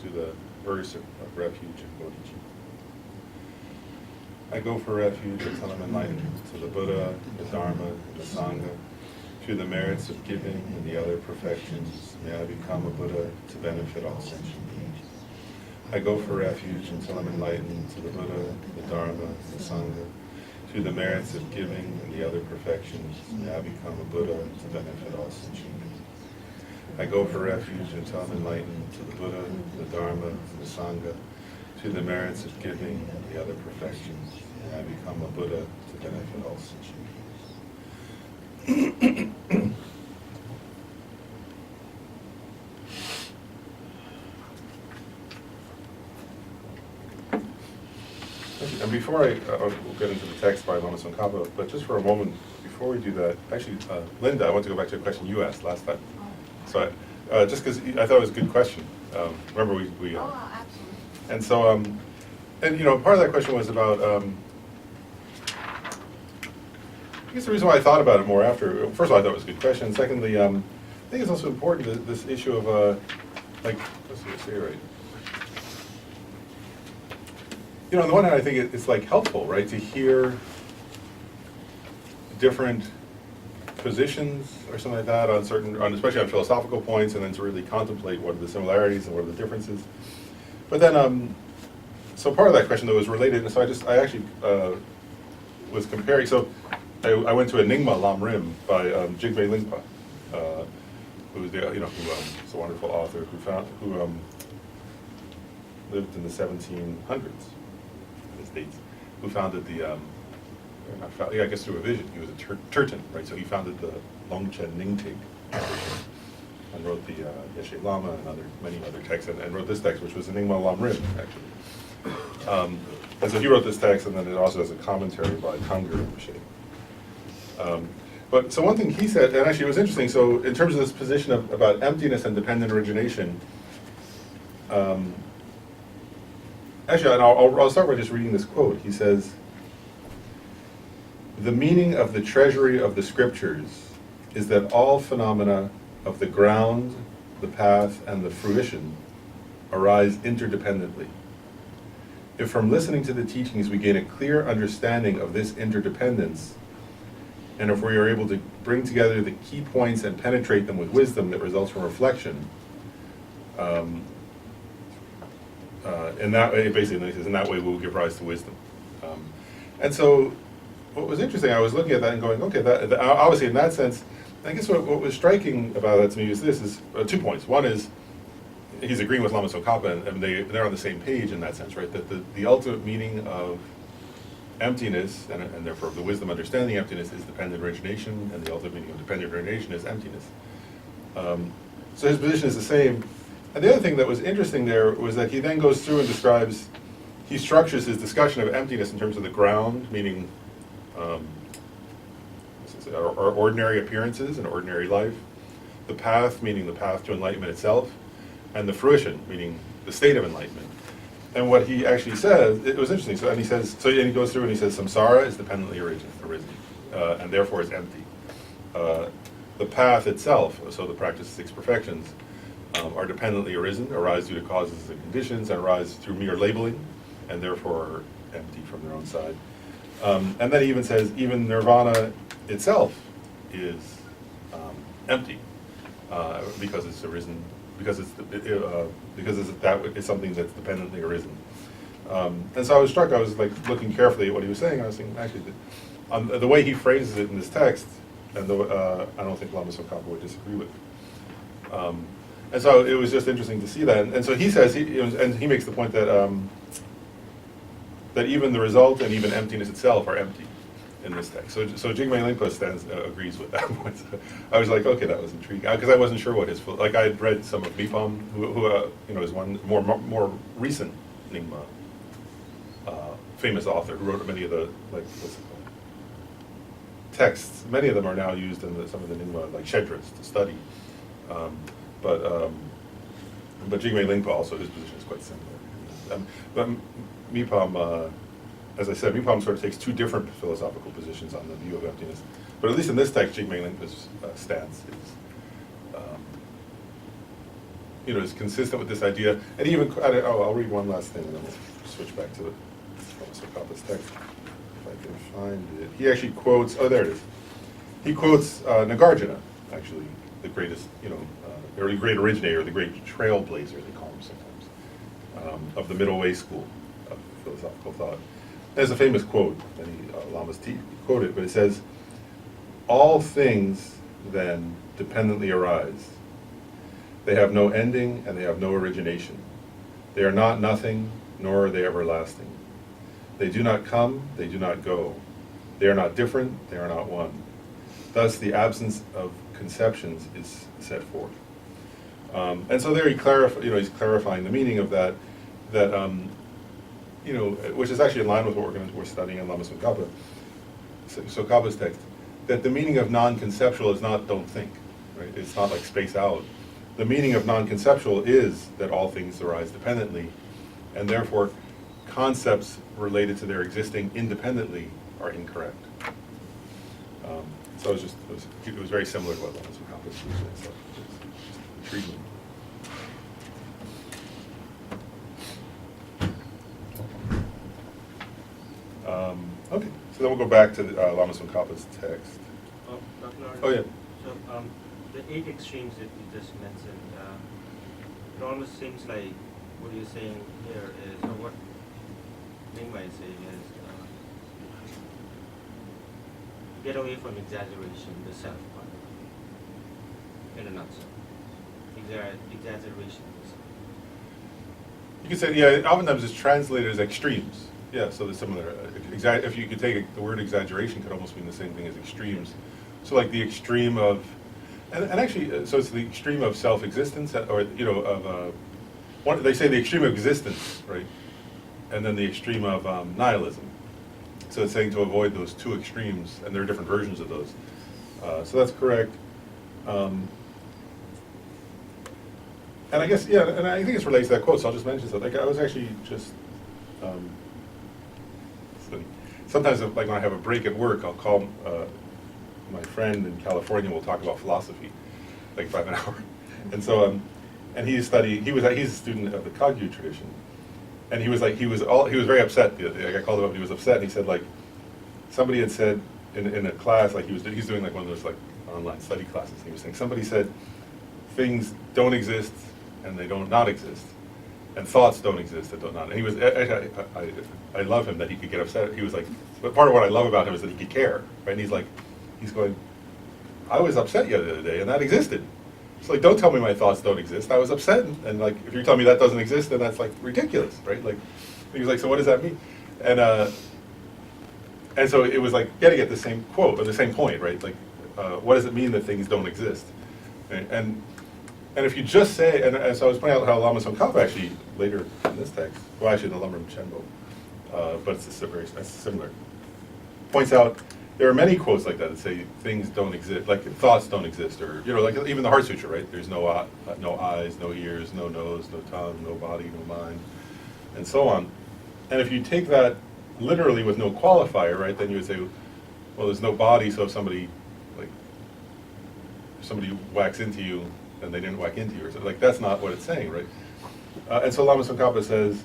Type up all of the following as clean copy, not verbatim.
to the verse of refuge in Bodhicitta. I go for refuge until I'm enlightened, to the Buddha, the Dharma, and the Sangha. Through the merits of giving and the other perfections, may I become a Buddha to benefit all sentient beings. I go for refuge until I'm enlightened, to the Buddha, the Dharma, and the Sangha. Through the merits of giving and the other perfections, may I become a Buddha to benefit all sentient beings. I go for refuge until I'm enlightened, to the Buddha, the Dharma, and the Sangha. Through the merits of giving and the other perfections, may I become a Buddha to benefit all sentient beings. And before we'll get into the text by Lama Tsongkhapa, but just for a moment, before we do that, actually, Linda, I want to go back to a question you asked last time. So, just because I thought it was a good question. Remember we absolutely. and so, and you know, part of that question was about, I guess the reason why I thought about it more after, first of all, I thought it was a good question. Secondly, I think it's also important, this issue of, like, let's see, say it right. You know, on the one hand, I think it's like helpful, right, to hear different positions or something like that on certain, especially on philosophical points, and then to really contemplate what are the similarities and what are the differences. But then, so part of that question though was related, and so I actually was comparing. So I went to a Nyingma Lam Rim by Jigme Lingpa, who's the who's a wonderful author who lived in the 1700s. States, who founded the, I guess through a vision, he was a Turtan, right? So he founded the Longchen Ningtig and wrote the Yeshe Lama and many other texts, and wrote this text, which was the Nyingma Lam Rim, actually. And so he wrote this text, and then it also has a commentary by Tangur Rinpoche. But so one thing he said, and actually it was interesting, so in terms of this position about emptiness and dependent origination, actually, and I'll start by just reading this quote. He says, "The meaning of the treasury of the scriptures is that all phenomena of the ground, the path, and the fruition arise interdependently. If from listening to the teachings we gain a clear understanding of this interdependence, and if we are able to bring together the key points and penetrate them with wisdom that results from reflection, in that way, basically, in that way, we will give rise to wisdom." And so, what was interesting, I was looking at that and going, okay, that obviously in that sense, I guess what was striking about that to me is this: is 2 points. One is he's agreeing with Lama Tsongkhapa, and they're on the same page in that sense, right? That the ultimate meaning of emptiness, and therefore the wisdom understanding emptiness, is dependent origination, and the ultimate meaning of dependent origination is emptiness. So his position is the same. And the other thing that was interesting there was that he then goes through and describes, he structures his discussion of emptiness in terms of the ground, meaning our ordinary appearances and ordinary life, the path, meaning the path to enlightenment itself, and the fruition, meaning the state of enlightenment. And what he actually says, it was interesting, so, and he goes through and he says, samsara is dependently arisen, and therefore is empty. The path itself, so the practice of 6 perfections, are dependently arisen, arise due to causes and conditions, and arise through mere labeling, and therefore are empty from their own side. And then he even says, even nirvana itself is empty, because it's arisen, because it's something that's dependently arisen. And so I was struck. I was like looking carefully at what he was saying. I was thinking, actually, the way he phrases it in this text, and I don't think Lama Tsongkhapa would disagree with. And so it was just interesting to see that. And so he says, and he makes the point that that even the result and even emptiness itself are empty in this text. So Jigme Lingpa agrees with that point. So I was like, okay, that was intriguing, because I wasn't sure what his, like I had read some of Mipam, who is one more recent Nyingma famous author who wrote many of the, like, what's it called, texts. Many of them are now used in some of the Nyingma, like Shedras, to study. But Jigme Lingpa also, his position is quite similar. But Mipam, as I said, Mipam sort of takes 2 different philosophical positions on the view of emptiness. But at least in this text, Jigme Lingpa's stance is consistent with this idea. And even, I'll read one last thing, and then we'll switch back to the Tsongkhapa's text, if I can find it. He actually quotes, there it is. He quotes Nagarjuna, actually, the greatest, or the great originator, the great trailblazer, they call him sometimes, of the middle way school of philosophical thought. There's a famous quote, and Lama's quoted, but it says, "All things, then, dependently arise. They have no ending and they have no origination. They are not nothing, nor are they everlasting. They do not come, they do not go. They are not different, they are not one. Thus the absence of conceptions is set forth." And so there he's clarifying the meaning of that, which is actually in line with what we're studying in Lama Tsongkhapa's text, that the meaning of non-conceptual is not don't think, right? It's not like space out. The meaning of non-conceptual is that all things arise dependently, and therefore concepts related to their existing independently are incorrect. So it was very similar to what Lama Tsongkhapa was saying, so it's intriguing. Okay, so then we'll go back to Lama Tsongkhapa's text. Dr. Nardi, Oh, yeah. So the 8 extremes that you just mentioned, it almost seems like what you're saying here is, or what Mingma is saying is, get away from exaggeration, the self part, in a nutshell. Exaggeration of the self. You could say, yeah, oftentimes it's translated as extremes. Yeah, so there's similar. If you could take the word exaggeration, could almost mean the same thing as extremes. So like the extreme of, and actually, so it's the extreme of self-existence, or they say the extreme of existence, right? And then the extreme of nihilism. So it's saying to avoid those two extremes, and there are different versions of those. So that's correct. And I guess, yeah, and I think it's related to that quote, so I'll just mention something. Like I was actually just, sometimes like when I have a break at work, I'll call my friend in California, and we'll talk about philosophy, like 5 an hour. And so, and he's a student of the Kagyu tradition. And he was very upset the other day. Like I called him up and he was upset, and he said like, somebody had said in a class, like he's doing like one of those like online study classes, and he was saying, somebody said, things don't exist and they don't not exist. And thoughts don't exist and don't not. And he was, I love him that he could get upset. He was like, but part of what I love about him is that he could care, right? And he's going, I was upset the other day and that existed. It's like, don't tell me my thoughts don't exist. I was upset, and like, if you're telling me that doesn't exist, then that's like ridiculous, right? Like, he was like, so what does that mean? And so it was like getting at the same quote, or the same point, right? Like, what does it mean that things don't exist? Right? And if you just say, and so I was pointing out how Lama Tsongkhapa actually, later in this text, well actually in the Lamrim Chenmo, but it's very similar, points out there are many quotes like that say things don't exist, like thoughts don't exist, or like even the Heart Sutra, right? There's no eyes, no ears, no nose, no tongue, no body, no mind, and so on. And if you take that literally with no qualifier, right, then you would say, well, there's no body, so if somebody whacks into you, then they didn't whack into you, or something. Like that's not what it's saying, right? And so Lama Tsongkhapa says,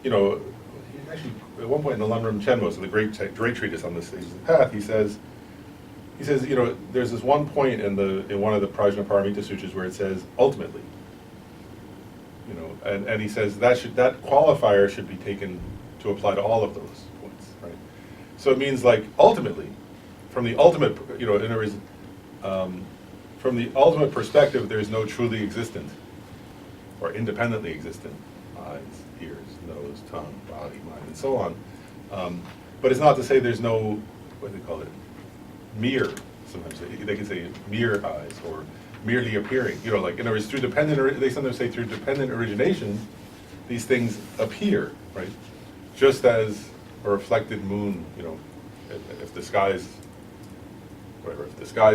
actually, at one point in the Lamrim Chenmo, so the great treatise on this path, he says, there's this one point in one of the Prajnaparamita Sutras where it says ultimately, and he says that qualifier should be taken to apply to all of those points, right? So it means like ultimately, from the ultimate, in other words, from the ultimate perspective, there is no truly existent or independently existent eyes, ears, nose, tongue, body, mind, and so on. But it's not to say there's no, what do they call it, mere, sometimes they can say mere eyes, or merely appearing. Like in other words, they sometimes say through dependent origination, these things appear, right? Just as a reflected moon, if the sky's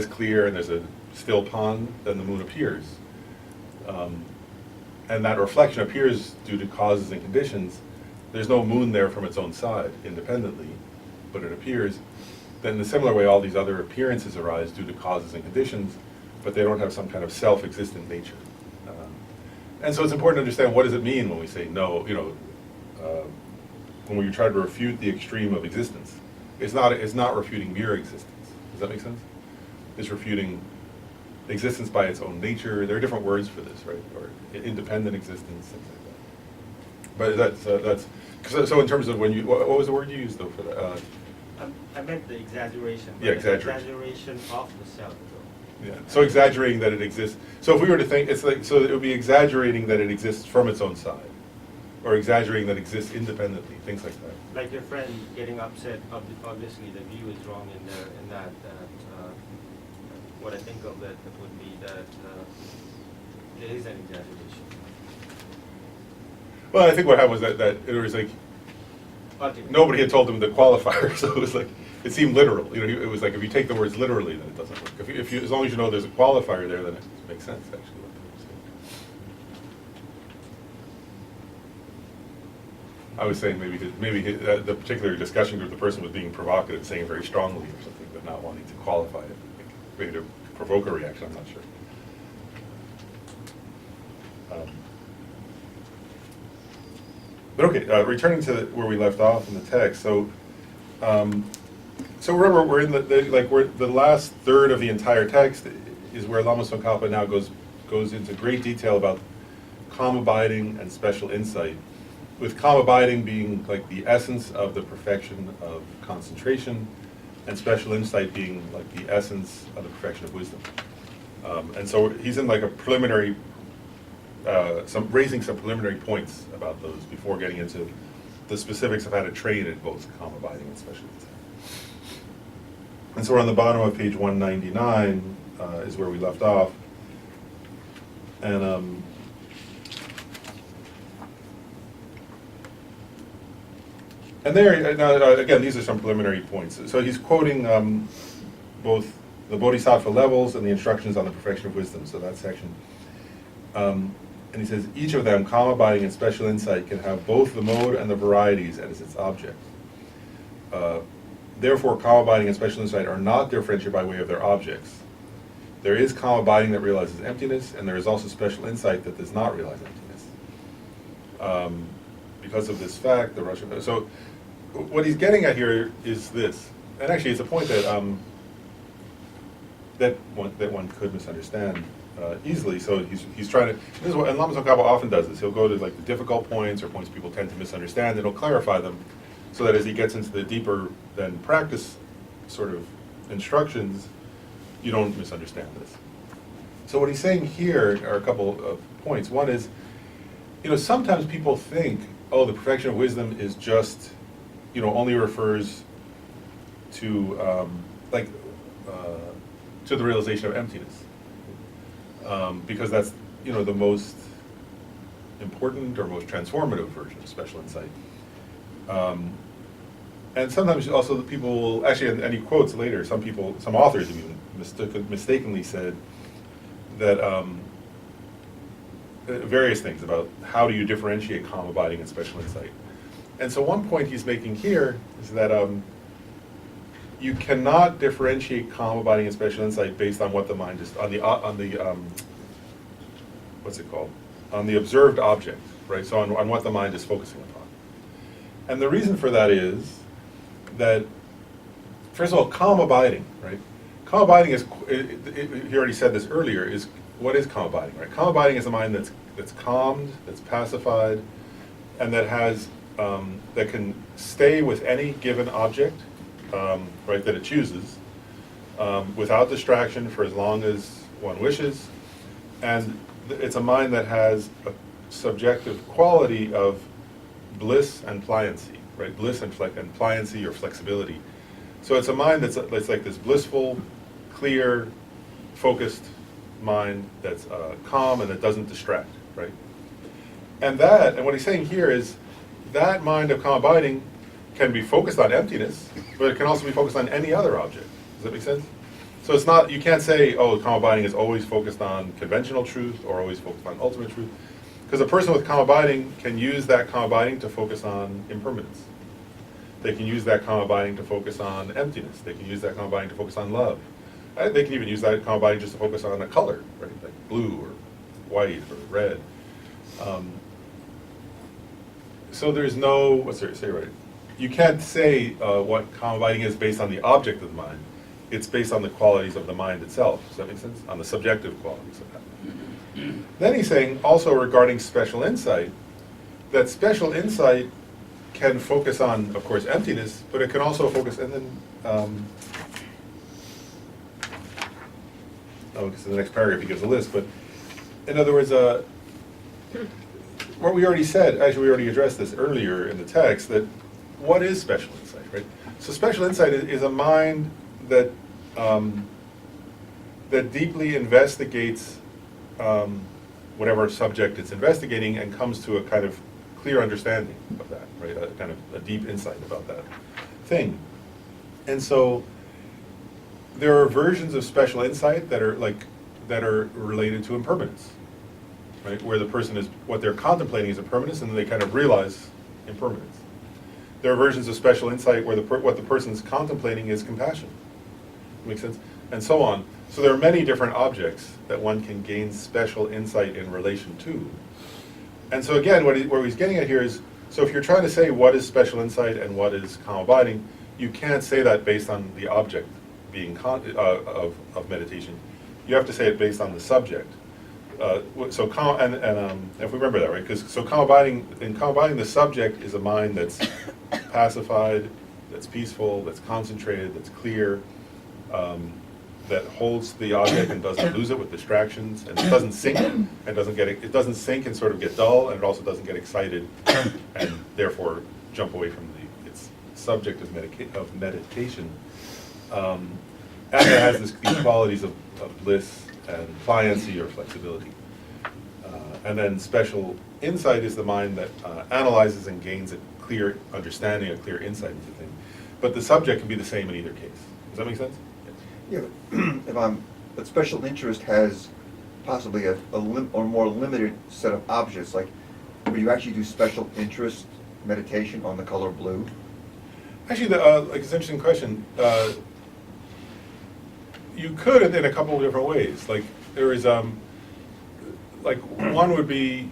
clear and there's a still pond, then the moon appears. And that reflection appears due to causes and conditions. There's no moon there from its own side, independently, but it appears. Then in a similar way, all these other appearances arise due to causes and conditions, but they don't have some kind of self-existent nature. And so it's important to understand what does it mean when we say no, when we try to refute the extreme of existence. It's not refuting mere existence. Does that make sense? It's refuting existence by its own nature. There are different words for this, right? Or independent existence, things like that. But that's so in terms of when you, what was the word you used though for that? I meant the exaggeration. Yeah, exaggeration. Exaggeration of the self, though. Yeah. So exaggerating that it exists. So if we were to think, it's like, so it would be exaggerating that it exists from its own side, or exaggerating that it exists independently, things like that. Like your friend getting upset, obviously the view is wrong in there, in that, what I think of that would be that there is an exaggeration. Well, I think what happened was that it was like, Ultimately. nobody had told him the qualifier, so it was like, it seemed literal. It was like, if you take the words literally, then it doesn't work. If you, as long as you know there's a qualifier there, then it makes sense, actually. I was saying maybe the particular discussion group, the person was being provocative, saying very strongly or something, but not wanting to qualify it. Maybe to provoke a reaction, I'm not sure. But okay, returning to where we left off in the text. So remember, we're in the last third of the entire text is where Lama Tsongkhapa now goes into great detail about calm abiding and special insight, with calm abiding being like the essence of the perfection of concentration, and special insight being like the essence of the perfection of wisdom. And so he's in like a preliminary, raising some preliminary points about those before getting into the specifics of how to train in both calm abiding and special insight. And so we're on the bottom of page 199 is where we left off. And there, now, again, these are some preliminary points. So he's quoting both the Bodhisattva levels and the instructions on the perfection of wisdom, so that section. And he says, each of them, calm abiding and special insight, can have both the mode and the varieties as its object. Therefore, calm abiding and special insight are not differentiated by way of their objects. There is calm abiding that realizes emptiness, and there is also special insight that does not realize emptiness. Because of this fact, the Russian... So what he's getting at here is this, and actually it's a point that that one could misunderstand easily. So he's trying to... This is what, and Lama Tsongkhapa often does this. He'll go to like the difficult points or points people tend to misunderstand, and he'll clarify them so that as he gets into the deeper than practice sort of instructions, you don't misunderstand this. So what he's saying here are a couple of points. One is, sometimes people think, oh, the perfection of wisdom is just, only refers to, to the realization of emptiness. Because that's, the most important or most transformative version of special insight. And sometimes also the people will, actually, and he quotes later, some authors have even mistakenly said that various things about how do you differentiate calm abiding and special insight. And so one point he's making here is that you cannot differentiate calm abiding and special insight based on what the mind is, on the what's it called? On the observed object, right? So on what the mind is focusing upon. And the reason for that is that, first of all, calm abiding, right? Calm abiding is, he already said this earlier, is what is calm abiding, right? Calm abiding is a mind that's calmed, that's pacified, and that has, that can stay with any given object, right, that it chooses, without distraction for as long as one wishes. And it's a mind that has a subjective quality of bliss and pliancy, right? Bliss and pliancy or flexibility. So it's a mind that's like this blissful, clear, focused mind that's calm and that doesn't distract, right? And what he's saying here is that mind of calm abiding can be focused on emptiness, but it can also be focused on any other object. Does that make sense? So it's not, you can't say, oh, calm abiding is always focused on conventional truth or always focused on ultimate truth. Because a person with calm abiding can use that calm abiding to focus on impermanence. They can use that calm abiding to focus on emptiness. They can use that calm abiding to focus on love. They can even use that calm abiding just to focus on a color, right? Like blue or white or red. So there's no, what's there, say right? You can't say what calm abiding is based on the object of the mind. It's based on the qualities of the mind itself. Does that make sense? On the subjective qualities of that. Then he's saying also regarding special insight, that special insight can focus on, of course, emptiness, but it can also focus, and then, because in the next paragraph he gives a list, but in other words, what we already said, actually we already addressed this earlier in the text, that what is special insight, right? So special insight is a mind that, that deeply investigates whatever subject it's investigating and comes to a kind of clear understanding of that, right? A kind of a deep insight about that thing. And so there are versions of special insight that are related to impermanence, right? Where the person is, what they're contemplating is impermanence, and then they kind of realize impermanence. There are versions of special insight where what the person's contemplating is compassion. Makes sense? And so on. So there are many different objects that one can gain special insight in relation to. And so again, where he's getting at here is, so if you're trying to say what is special insight and what is calm abiding, you can't say that based on the object being of meditation. You have to say it based on the subject. So calm, and if we remember that, right? Because so calm abiding, the subject is a mind that's pacified, that's peaceful, that's concentrated, that's clear, that holds the object and doesn't lose it with distractions, and it doesn't sink and it doesn't sink and sort of get dull, and it also doesn't get excited and therefore jump away from its subject of meditation. And it has these qualities of bliss and pliancy or flexibility. And then special insight is the mind that analyzes and gains a clear understanding, a clear insight into things. But the subject can be the same in either case. Does that make sense? Yeah, but special interest has possibly a more limited set of objects, like where you actually do special interest meditation on the color blue. Actually, like it's an interesting question. You could in a couple of different ways. Like there is, like one would be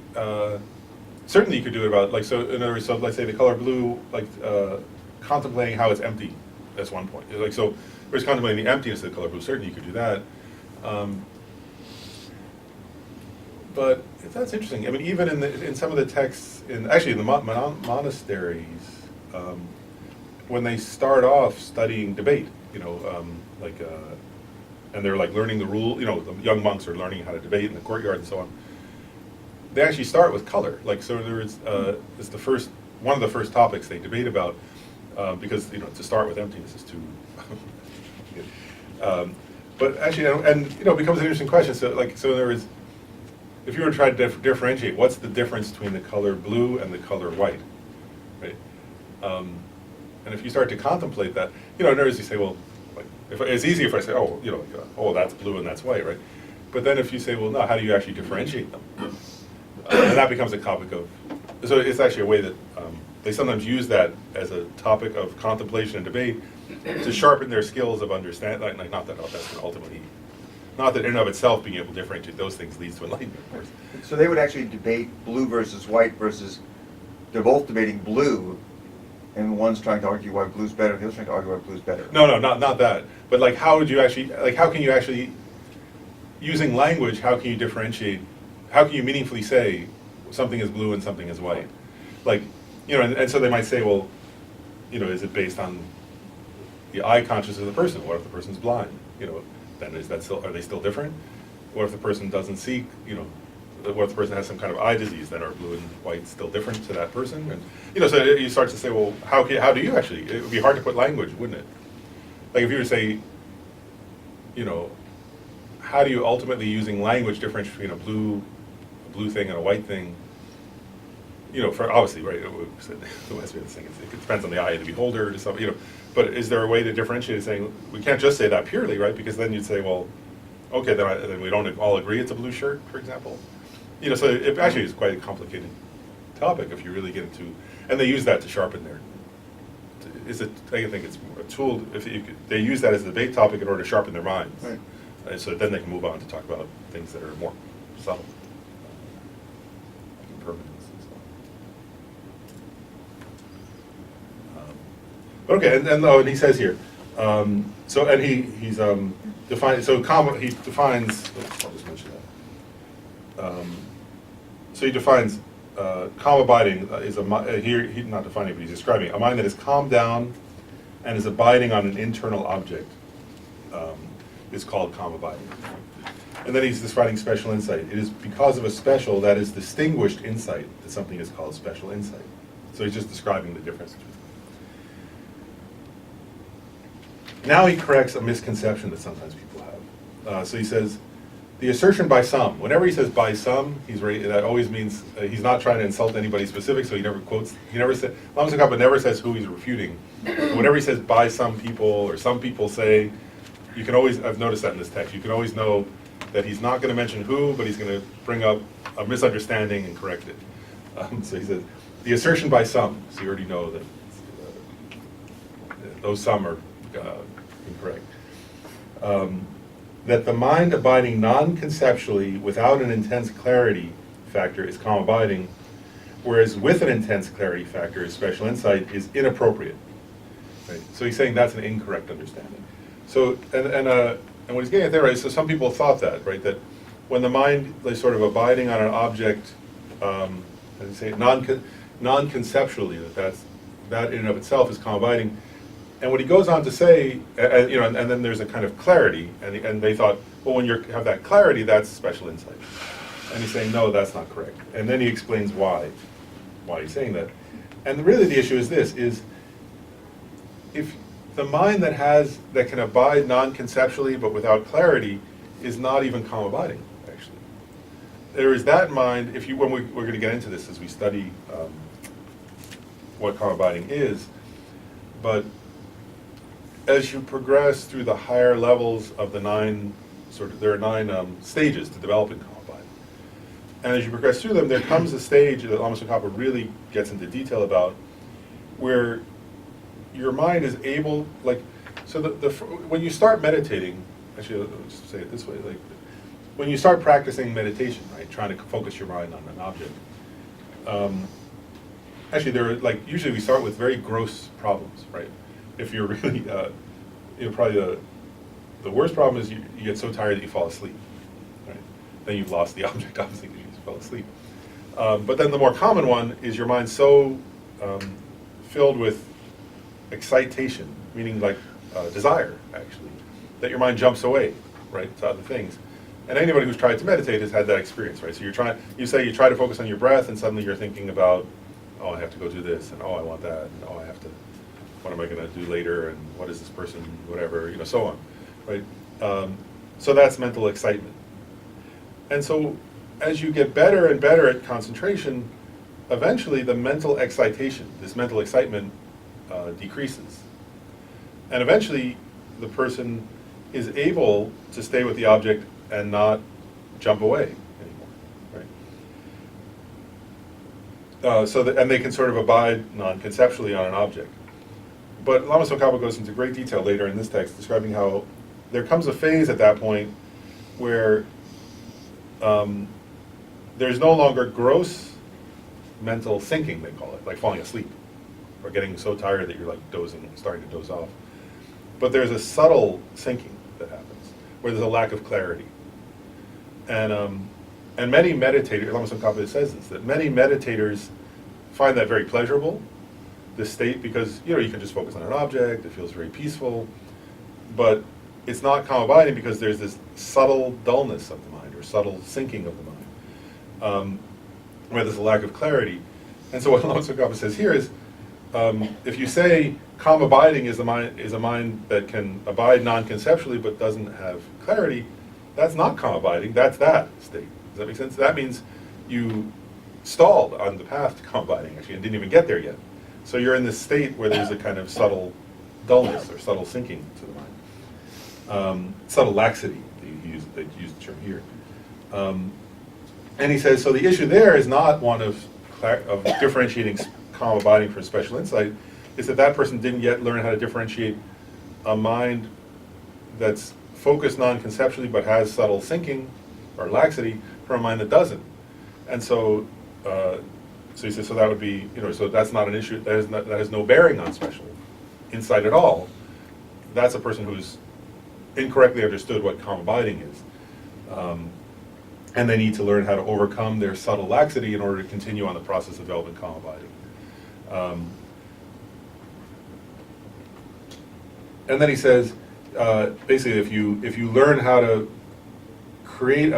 certainly you could do it about like so. In other words, so let's say the color blue, like contemplating how it's empty. That's one point. Like so, whereas contemplating the emptiness of the color blue, certainly you could do that. But that's interesting. I mean, even in some of the texts, in the monasteries, when they start off studying debate, and they're like learning the rule, the young monks are learning how to debate in the courtyard and so on. They actually start with color. Like so, it's one of the first topics they debate about, because to start with emptiness is too. But actually, and it becomes an interesting question. So there is, if you were to try to differentiate, what's the difference between the color blue and the color white, right? And if you start to contemplate that, in other words, you say, well, it's easy if I say, oh, that's blue and that's white, right? But then if you say, well, no, how do you actually differentiate them? And that becomes a topic of, so it's actually a way that they sometimes use that as a topic of contemplation and debate to sharpen their skills of understanding, like not that that's going to ultimately, not that in and of itself being able to differentiate those things leads to enlightenment, of course. So they would actually debate blue versus white versus, they're both debating blue, and one's trying to argue why blue's better, the other's trying to argue why blue's better. No, not that. But like, how would you actually, like, how can you actually, using language, how can you differentiate, how can you meaningfully say something is blue and something is white? Like, and so they might say, well, is it based on the eye consciousness of the person? What if the person's blind? Then are they still different? What if the person doesn't see, what if the person has some kind of eye disease? Then are blue and white still different to that person? And so you start to say, well, how do you actually? It would be hard to put language, wouldn't it? Like if you were to say, how do you ultimately, using language, differentiate between a blue thing and a white thing? For obviously, right? The West way of saying it depends on the eye of the beholder, to some, But is there a way to differentiate, saying we can't just say that purely, right? Because then you'd say, well, okay, then we don't all agree it's a blue shirt, for example. So it actually is quite a complicated topic if you really get into, and they use that to sharpen their. I think it's a tool. They use that as a debate topic in order to sharpen their minds, right. So then they can move on to talk about things that are more subtle. impermanence and so on. But okay, and he says here, so and he's defined, so he defines, I'll just mention that. So he defines calm abiding is here, he's not defining it, but he's describing a mind that is calmed down and is abiding on an internal object is called calm abiding. And then he's describing special insight. It is because of a special, that is distinguished insight, that something is called special insight. So he's just describing the difference between them. Now he corrects a misconception that sometimes people have. So he says, the assertion by some. Whenever he says by some, that always means he's not trying to insult anybody specific, so he never quotes, Lama Tsongkhapa never says who he's refuting. Whenever he says by some people, or some people say, you can always, I've noticed that in this text, you can always know that he's not going to mention who, but he's going to bring up a misunderstanding and correct it. So he says, the assertion by some, so you already know that those some are incorrect. That the mind abiding non-conceptually without an intense clarity factor is calm abiding, whereas with an intense clarity factor is special insight is inappropriate. Right? So he's saying that's an incorrect understanding. So, and what he's getting at there, right, so some people thought that, right, that when the mind is sort of abiding on an object, as you say, non-conceptually, that in and of itself is calm abiding. And what he goes on to say, and then there's a kind of clarity, and they thought, well, when you have that clarity, that's special insight. And he's saying, no, that's not correct. And then he explains why he's saying that. And really the issue is this, is if the mind that can abide non-conceptually but without clarity is not even calm abiding, actually. There is that mind, we're going to get into this as we study what calm abiding is, but as you progress through the higher levels of the there are 9 stages to developing calm abiding. And as you progress through them, there comes a stage that Lama Tsongkhapa really gets into detail about, where your mind is able, so when you start meditating, actually, I'll just say it this way, when you start practicing meditation, right, trying to focus your mind on an object, actually usually we start with very gross problems, right? If you're really, probably the worst problem is you get so tired that you fall asleep, right? Then you've lost the object, obviously, because you just fell asleep. But then the more common one is your mind so filled with excitation, meaning desire, actually, that your mind jumps away, right, to other things. And anybody who's tried to meditate has had that experience, right? So you try to focus on your breath, and suddenly you're thinking about, oh, I have to go do this, and oh, I want that, and oh, I have to, what am I going to do later, and what is this person, whatever, so on, right? So that's mental excitement. And so as you get better and better at concentration, eventually the mental excitation, this mental excitement, decreases. And eventually the person is able to stay with the object and not jump away anymore, right? And they can sort of abide non-conceptually on an object. But Lama Tsongkhapa goes into great detail later in this text, describing how there comes a phase at that point where there's no longer gross mental sinking, they call it, like falling asleep, or getting so tired that you're dozing, starting to doze off. But there's a subtle sinking that happens, where there's a lack of clarity. And many meditators, Lama Tsongkhapa says this, that many meditators find that very pleasurable, this state, because you can just focus on an object, it feels very peaceful, but it's not calm abiding because there's this subtle dullness of the mind, or subtle sinking of the mind, where there's a lack of clarity. And so what Lama Tsongkhapa says here is, if you say calm abiding is a mind that can abide non-conceptually but doesn't have clarity, that's not calm abiding, that's that state. Does that make sense? That means you stalled on the path to calm abiding, actually, and didn't even get there yet. So you're in this state where there's a kind of subtle dullness or subtle sinking to the mind. Subtle laxity, they use the term here. And he says, so the issue there is not one of differentiating calm abiding from special insight, is that person didn't yet learn how to differentiate a mind that's focused non-conceptually but has subtle sinking or laxity from a mind that doesn't. And so So he says, so that would be, so that's not an issue, that has no bearing on special insight at all. That's a person who's incorrectly understood what calm abiding is. And they need to learn how to overcome their subtle laxity in order to continue on the process of developing calm abiding. And then he says, basically, if you learn how to create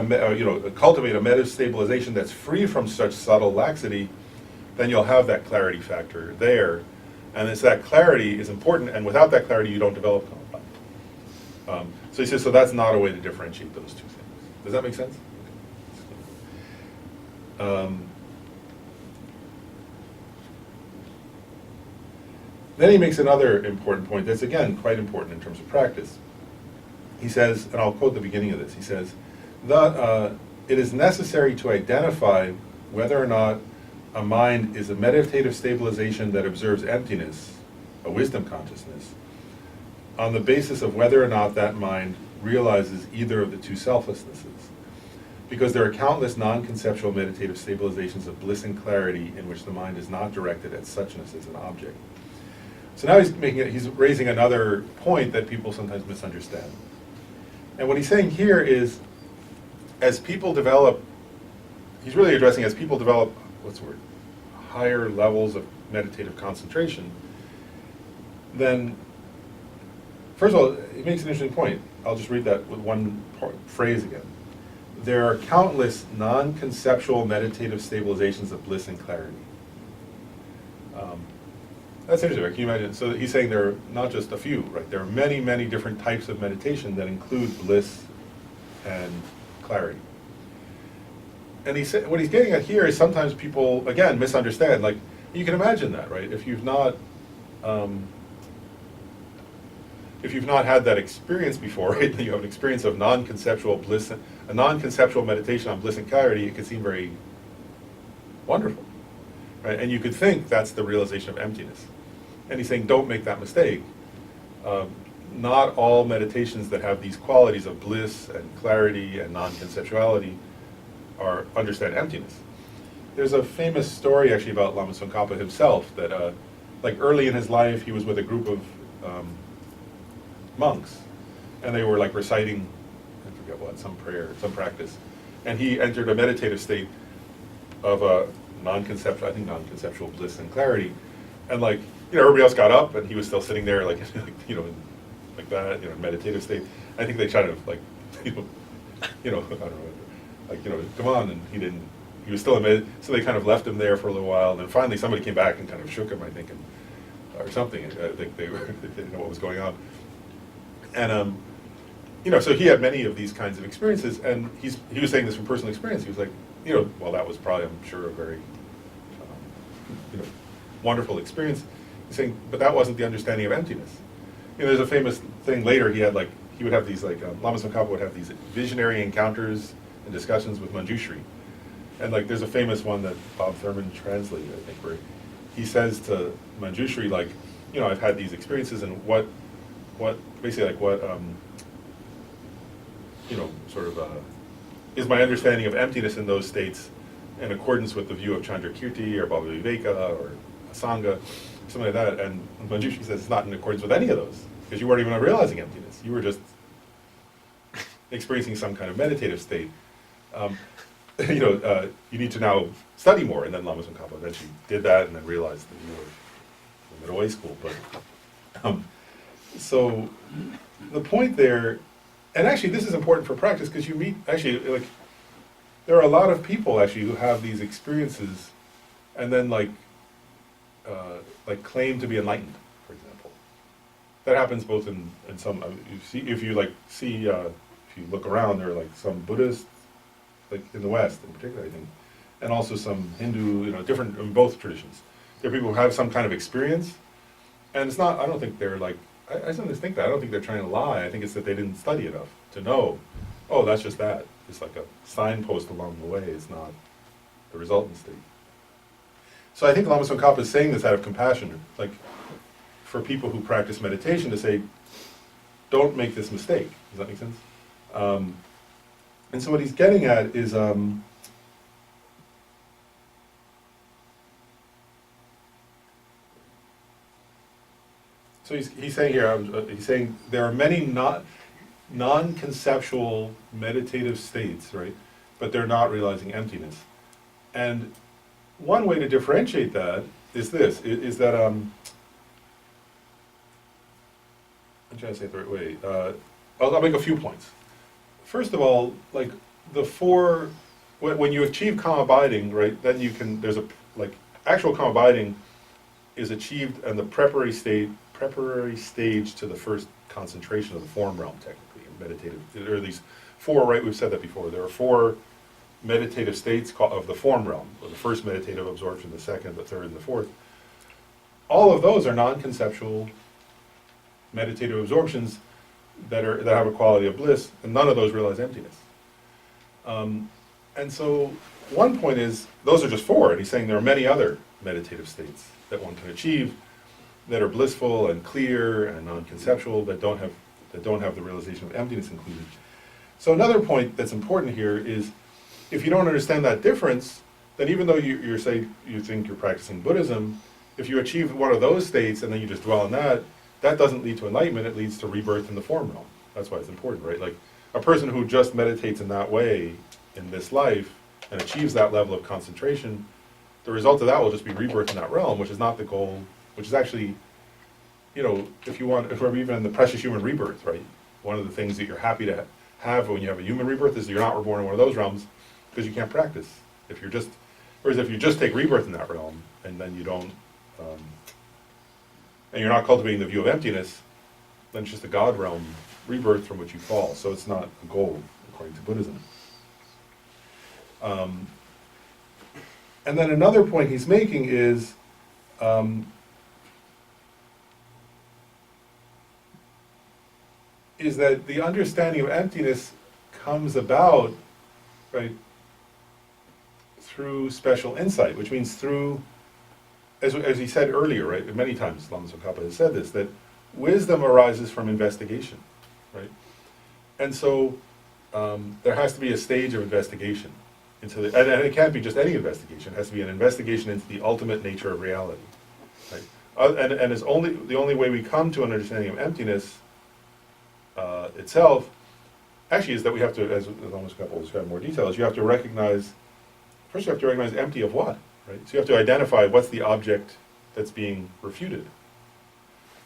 cultivate a meta stabilization that's free from such subtle laxity, then you'll have that clarity factor there. And it's that clarity is important, and without that clarity, you don't develop calm abiding. So he says, so that's not a way to differentiate those two things. Does that make sense? Then he makes another important point that's, again, quite important in terms of practice. He says, and I'll quote the beginning of this, he says, it is necessary to identify whether or not a mind is a meditative stabilization that observes emptiness, a wisdom consciousness, on the basis of whether or not that mind realizes either of the two selflessnesses. Because there are countless non-conceptual meditative stabilizations of bliss and clarity in which the mind is not directed at suchness as an object. So now he's raising another point that people sometimes misunderstand. And what he's saying here is, as people develop, he's really addressing as people develop, higher levels of meditative concentration, then, first of all, he makes an interesting point. I'll just read that with one phrase again. There are countless non-conceptual meditative stabilizations of bliss and clarity. That's interesting, right? Can you imagine? So he's saying there are not just a few, right? There are many, many different types of meditation that include bliss and clarity. And what he's getting at here is sometimes people, again, misunderstand. Like, you can imagine that, right? If you've not had that experience before, right? You have an experience of non-conceptual bliss, a non-conceptual meditation on bliss and clarity, it could seem very wonderful, right? And you could think that's the realization of emptiness. And he's saying, don't make that mistake. Not all meditations that have these qualities of bliss and clarity and non-conceptuality understand emptiness. There's a famous story actually about Lama Tsongkhapa himself that, like early in his life, he was with a group of monks, and they were like reciting, I forget what, some prayer, some practice, and he entered a meditative state of a non-conceptual bliss and clarity, and like, everybody else got up, and he was still sitting there, like, like that, meditative state. I think they tried to like, I don't know, like, come on, and he didn't. He was still in med, so they kind of left him there for a little while, and then finally somebody came back and kind of shook him, I think, or something. I think they didn't know what was going on. And so he had many of these kinds of experiences, and he was saying this from personal experience. He was like, well, that was probably, I'm sure, a very, wonderful experience. He's saying, but that wasn't the understanding of emptiness. There's a famous thing later. He would have these Lama Tsongkhapa would have these visionary encounters and discussions with Manjushri, and like there's a famous one that Bob Thurman translated, I think, where he says to Manjushri, like, I've had these experiences, and what is my understanding of emptiness in those states in accordance with the view of Chandrakirti or Bhava Viveka or Asanga, something like that. And Manjushri says it's not in accordance with any of those, because you weren't even realizing emptiness. You were just experiencing some kind of meditative state. You need to now study more. And then Lama Tsongkhapa eventually did that and then realized that you were in middle way school. But so the point there, and actually this is important for practice, because you meet, actually, like, there are a lot of people actually who have these experiences and then like claim to be enlightened, for example. That happens both in some, if you look around, there are like some Buddhists, like in the West in particular, I think, and also some Hindu, different, in both traditions. There are people who have some kind of experience, and it's not, I don't think they're like, I sometimes think that, I don't think they're trying to lie. I think it's that they didn't study enough to know, oh, that's just that. It's like a signpost along the way. It's not the resultant state. So I think Lama Tsongkhapa is saying this out of compassion, like for people who practice meditation, to say, don't make this mistake. Does that make sense? And so what he's getting at is, So he's saying here, he's saying there are many non-conceptual meditative states, right? But they're not realizing emptiness. And one way to differentiate that is this, is that, I'm trying to say it the right way. I'll make a few points. First of all, like the four, when you achieve calm abiding, right, then you can, there's a, like, actual calm abiding is achieved in the preparatory stage to the first concentration of the form realm, technically, in meditative. There are these four, right, we've said that before, there are four meditative states of the form realm, the first meditative absorption, the second, the third, and the fourth. All of those are non-conceptual meditative absorptions that have a quality of bliss, and none of those realize emptiness. And so one point is, those are just four, and he's saying there are many other meditative states that one can achieve that are blissful and clear and non-conceptual, that don't have the realization of emptiness included. So another point that's important here is, if you don't understand that difference, then even though you think you're practicing Buddhism, if you achieve one of those states and then you just dwell on that, that doesn't lead to enlightenment, it leads to rebirth in the form realm. That's why it's important, right? Like, a person who just meditates in that way in this life and achieves that level of concentration, the result of that will just be rebirth in that realm, which is not the goal, which is actually, you know, if we're even in the precious human rebirth, right? One of the things that you're happy to have when you have a human rebirth is you're not reborn in one of those realms, because you can't practice. Whereas if you just take rebirth in that realm, and then you don't, and you're not cultivating the view of emptiness, then it's just a God realm rebirth from which you fall. So it's not a goal, according to Buddhism. And then another point he's making is, that the understanding of emptiness comes about, right, through special insight, which means through, as he said earlier, right, many times Lama Tsongkhapa has said this, that wisdom arises from investigation, right? And so there has to be a stage of investigation into and it can't be just any investigation. It has to be an investigation into the ultimate nature of reality, right? And it's the only way we come to an understanding of emptiness itself, actually, is that we have to, as Lama Tsongkhapa will describe in more detail, is you have to recognize. First, you have to recognize empty of what, right? So you have to identify what's the object that's being refuted.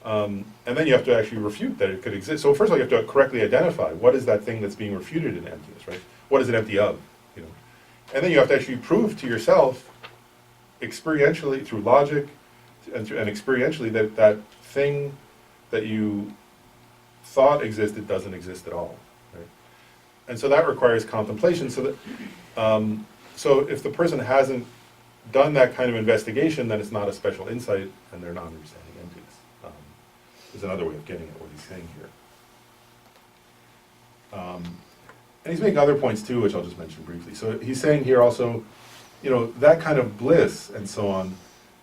And then you have to actually refute that it could exist. So first of all, you have to correctly identify what is that thing that's being refuted in emptiness, right? What is it empty of, you know? And then you have to actually prove to yourself, experientially, through logic, and experientially, that that thing that you thought existed doesn't exist at all, right? And so that requires contemplation, so that, so if the person hasn't done that kind of investigation, then it's not a special insight, and they're not understanding emptiness. Is another way of getting at what he's saying here. And he's making other points too, which I'll just mention briefly. So he's saying here also, you know, that kind of bliss and so on,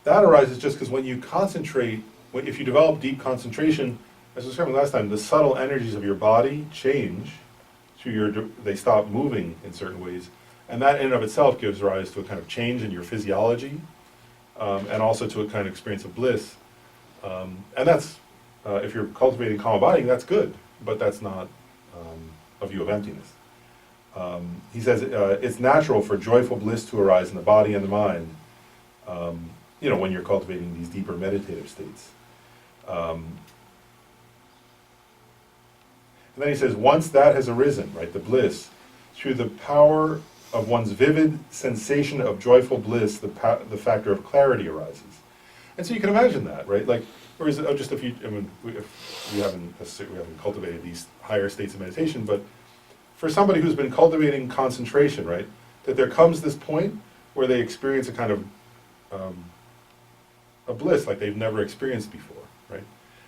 that arises just because when you concentrate, if you develop deep concentration, as I was saying last time, the subtle energies of your body change they stop moving in certain ways. And that in and of itself gives rise to a kind of change in your physiology, and also to a kind of experience of bliss. And that's, if you're cultivating calm abiding, that's good, but that's not a view of emptiness. He says it's natural for joyful bliss to arise in the body and the mind, you know, when you're cultivating these deeper meditative states. And then he says, once that has arisen, right, the bliss, through the power of one's vivid sensation of joyful bliss, the factor of clarity arises. And so you can imagine that, right? Like, whereas just if you, I mean, if we haven't cultivated these higher states of meditation, but for somebody who's been cultivating concentration, right, that there comes this point where they experience a kind of a bliss like they've never experienced before, right?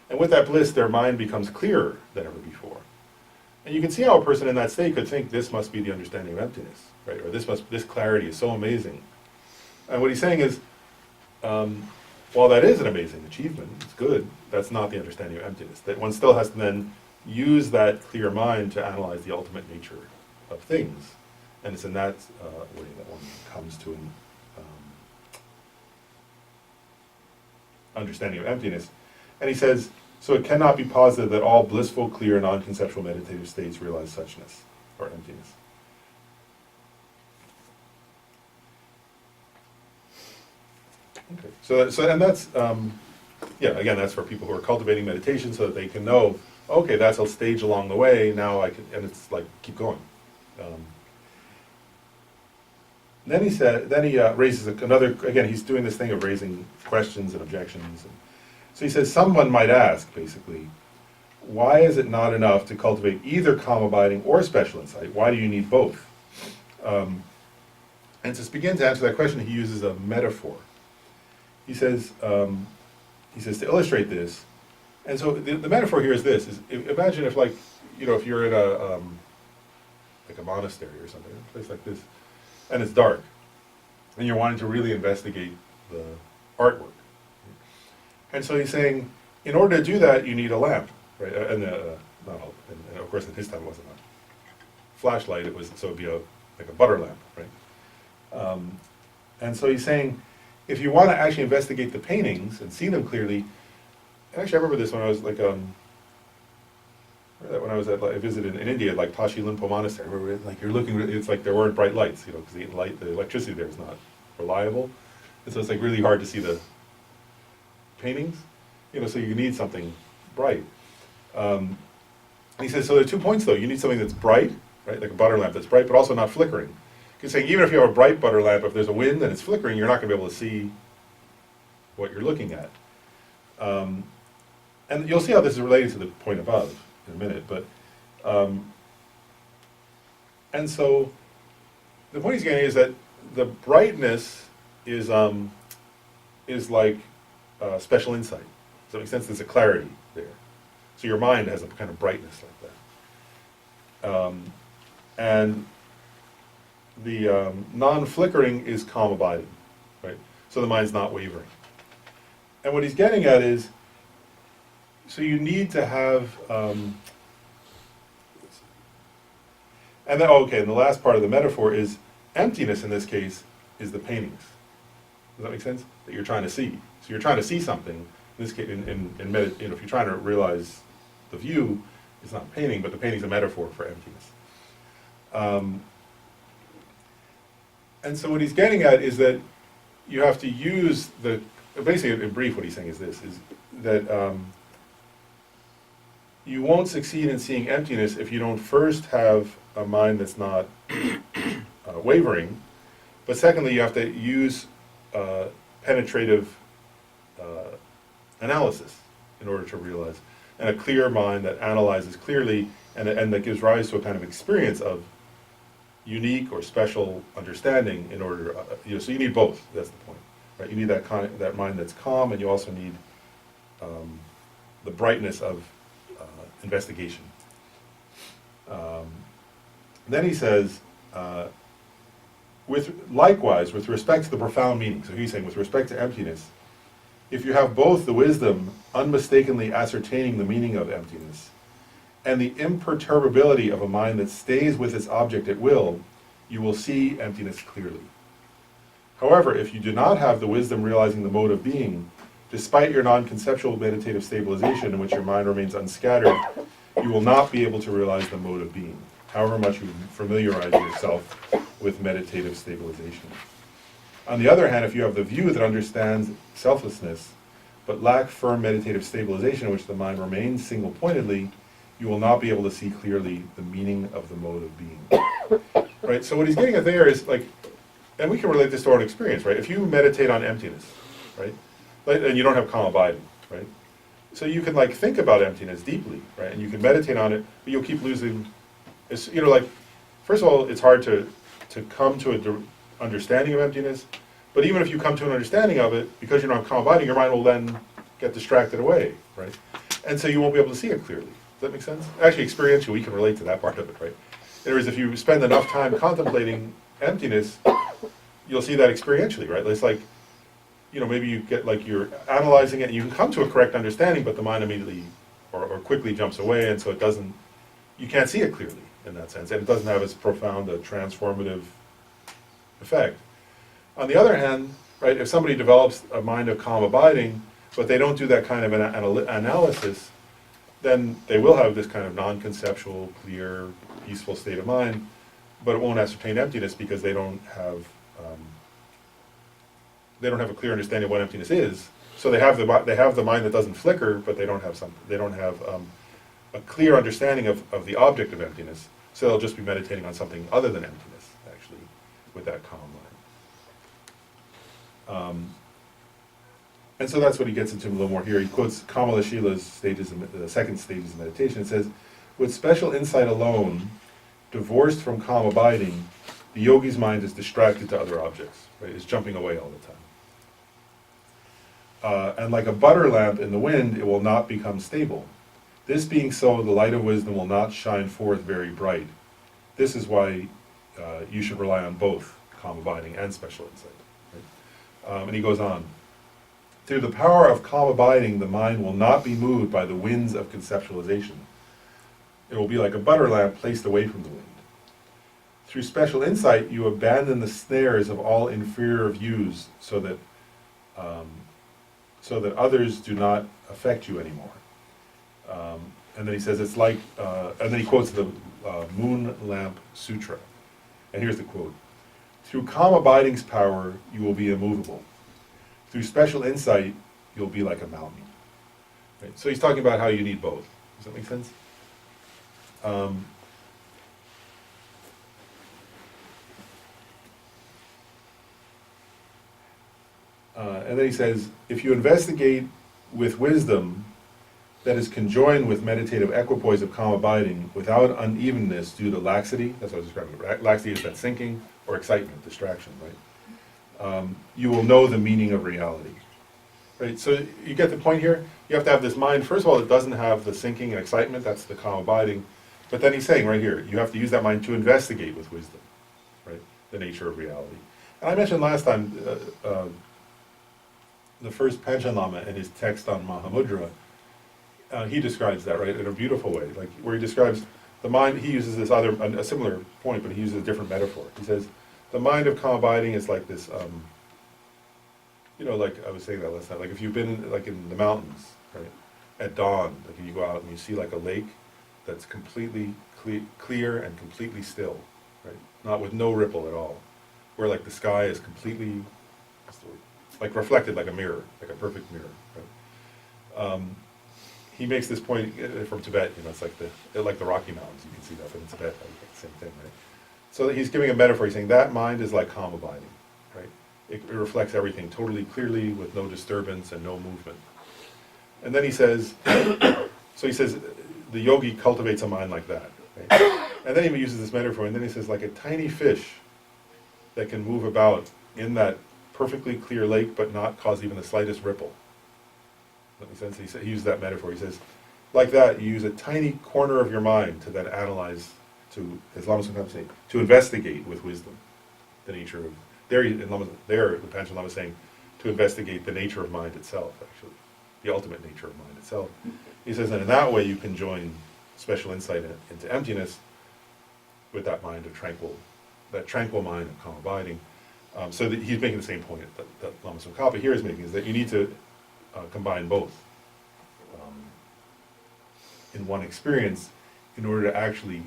And with that bliss, their mind becomes clearer than ever before. And you can see how a person in that state could think this must be the understanding of emptiness, right? Or this clarity is so amazing. And what he's saying is, while that is an amazing achievement, it's good, that's not the understanding of emptiness. That one still has to then use that clear mind to analyze the ultimate nature of things. And it's in that way that one comes to an understanding of emptiness. And he says, So it cannot be posited that all blissful, clear, non-conceptual meditative states realize suchness or emptiness. Okay, and that's, yeah, again, that's for people who are cultivating meditation so that they can know, okay, that's a stage along the way, now I can, and it's like, keep going. Then he raises another, again, he's doing this thing of raising questions and objections. And so he says, someone might ask, basically, why is it not enough to cultivate either calm abiding or special insight? Why do you need both? And to begin to answer that question, he uses a metaphor. He says to illustrate this, and so the metaphor here is this: imagine if, like, if you're in like a monastery or something, a place like this, and it's dark, and you're wanting to really investigate the artwork. And so he's saying, in order to do that, you need a lamp, right? And not all, and of course in his time it wasn't a flashlight; it was, so it'd be like a butter lamp, right? And so he's saying, if you want to actually investigate the paintings and see them clearly, and actually I remember this when I was like, when I was at, like, I visited in India, like Tashi Limpo Monastery, where like you're looking, it's like there weren't bright lights, because the electricity there is not reliable, and so it's like really hard to see the paintings, so you need something bright. And he says, so there are 2 points though. You need something that's bright, right, like a butter lamp that's bright, but also not flickering. He's saying even if you have a bright butter lamp, if there's a wind and it's flickering, you're not going to be able to see what you're looking at. And you'll see how this is related to the point above in a minute. But and so the point he's getting is that the brightness is like special insight. Does that make sense? There's a clarity there. So your mind has a kind of brightness like that. And the non-flickering is calm abiding, right? So the mind's not wavering. And what he's getting at is, so you need to have, and then, okay, and the last part of the metaphor is emptiness in this case is the paintings. Does that make sense? That you're trying to see. So you're trying to see something. In this case, if you're trying to realize the view, it's not painting, but the painting's a metaphor for emptiness. And so what he's getting at is that you have to use basically in brief what he's saying is this, is that you won't succeed in seeing emptiness if you don't first have a mind that's not wavering, but secondly you have to use penetrative analysis in order to realize, and a clear mind that analyzes clearly and that gives rise to a kind of experience of unique or special understanding in order, so you need both, that's the point, right? You need that mind that's calm, and you also need the brightness of investigation. Then he says, likewise, with respect to the profound meaning, so he's saying with respect to emptiness, if you have both the wisdom unmistakably ascertaining the meaning of emptiness, and the imperturbability of a mind that stays with its object at will, you will see emptiness clearly. However, if you do not have the wisdom realizing the mode of being, despite your non-conceptual meditative stabilization in which your mind remains unscattered, you will not be able to realize the mode of being, however much you familiarize yourself with meditative stabilization. On the other hand, if you have the view that understands selflessness, but lack firm meditative stabilization in which the mind remains single-pointedly, you will not be able to see clearly the meaning of the mode of being. Right? So what he's getting at there is, like, and we can relate this to our own experience, right? If you meditate on emptiness, right? And you don't have calm abiding, right? So you can, like, think about emptiness deeply, right? And you can meditate on it, but you'll keep losing, like, first of all, it's hard to come to an understanding of emptiness, but even if you come to an understanding of it, because you're not calm abiding, your mind will then get distracted away, right? And so you won't be able to see it clearly. Does that make sense? Actually, experientially, we can relate to that part of it, right? In other words, if you spend enough time contemplating emptiness, you'll see that experientially, right? It's like, maybe you get, like, you're analyzing it, and you can come to a correct understanding, but the mind immediately or quickly jumps away, and so you can't see it clearly in that sense, and it doesn't have as profound a transformative effect. On the other hand, right, if somebody develops a mind of calm abiding, but they don't do that kind of an analysis, then they will have this kind of non-conceptual, clear, peaceful state of mind, but it won't ascertain emptiness because they don't have a clear understanding of what emptiness is. So they have the mind that doesn't flicker, but they don't have a clear understanding of the object of emptiness. So they'll just be meditating on something other than emptiness, actually, with that calm mind. And so that's what he gets into a little more here. He quotes Kamala Shila's the second stages of meditation. It says, with special insight alone, divorced from calm abiding, the yogi's mind is distracted to other objects, right? It's jumping away all the time. And like a butter lamp in the wind, it will not become stable. This being so, the light of wisdom will not shine forth very bright. This is why you should rely on both calm abiding and special insight. Right? And he goes on. Through the power of calm abiding, the mind will not be moved by the winds of conceptualization. It will be like a butter lamp placed away from the wind. Through special insight, you abandon the snares of all inferior views so that others do not affect you anymore. And then he says it's like, and then he quotes the Moon Lamp Sutra. And here's the quote. Through calm abiding's power, you will be immovable. Through special insight, you'll be like a mountain. Right? So he's talking about how you need both. Does that make sense? And then he says, if you investigate with wisdom that is conjoined with meditative equipoise of calm abiding without unevenness due to laxity, that's what I was describing. Laxity is that sinking or excitement, distraction, right? You will know the meaning of reality. Right, so you get the point here? You have to have this mind, first of all, it doesn't have the sinking and excitement, that's the calm abiding. But then he's saying right here, you have to use that mind to investigate with wisdom, right? The nature of reality. And I mentioned last time, the first Panchen Lama in his text on Mahamudra, he describes that, right, in a beautiful way, like where he describes the mind, he uses this a similar point, but he uses a different metaphor. He says, the mind of calm abiding is like this, like I was saying that last time, like if you've been like in the mountains, right, at dawn, like you go out and you see like a lake that's completely clear and completely still, right, not with no ripple at all, where like the sky is completely, like reflected like a mirror, like a perfect mirror, right? He makes this point from Tibet, it's like the Rocky Mountains, you can see that, but in Tibet, like the same thing, right? So he's giving a metaphor, he's saying that mind is like calm abiding, right? It reflects everything totally clearly with no disturbance and no movement. And then he says, so he says, the yogi cultivates a mind like that, right? And then he uses this metaphor, and then he says, like a tiny fish that can move about in that perfectly clear lake but not cause even the slightest ripple. That makes sense? He used that metaphor. He says, like that, you use a tiny corner of your mind to then analyze, as Lama sometimes say, to investigate with wisdom the nature of, the Panchen Lama is saying, to investigate the nature of mind itself, actually, the ultimate nature of mind itself. He says that in that way you can join special insight into emptiness with that mind of tranquil mind of calm abiding. So that he's making the same point that Lama Tsongkhapa here is making, is that you need to combine both in one experience in order to actually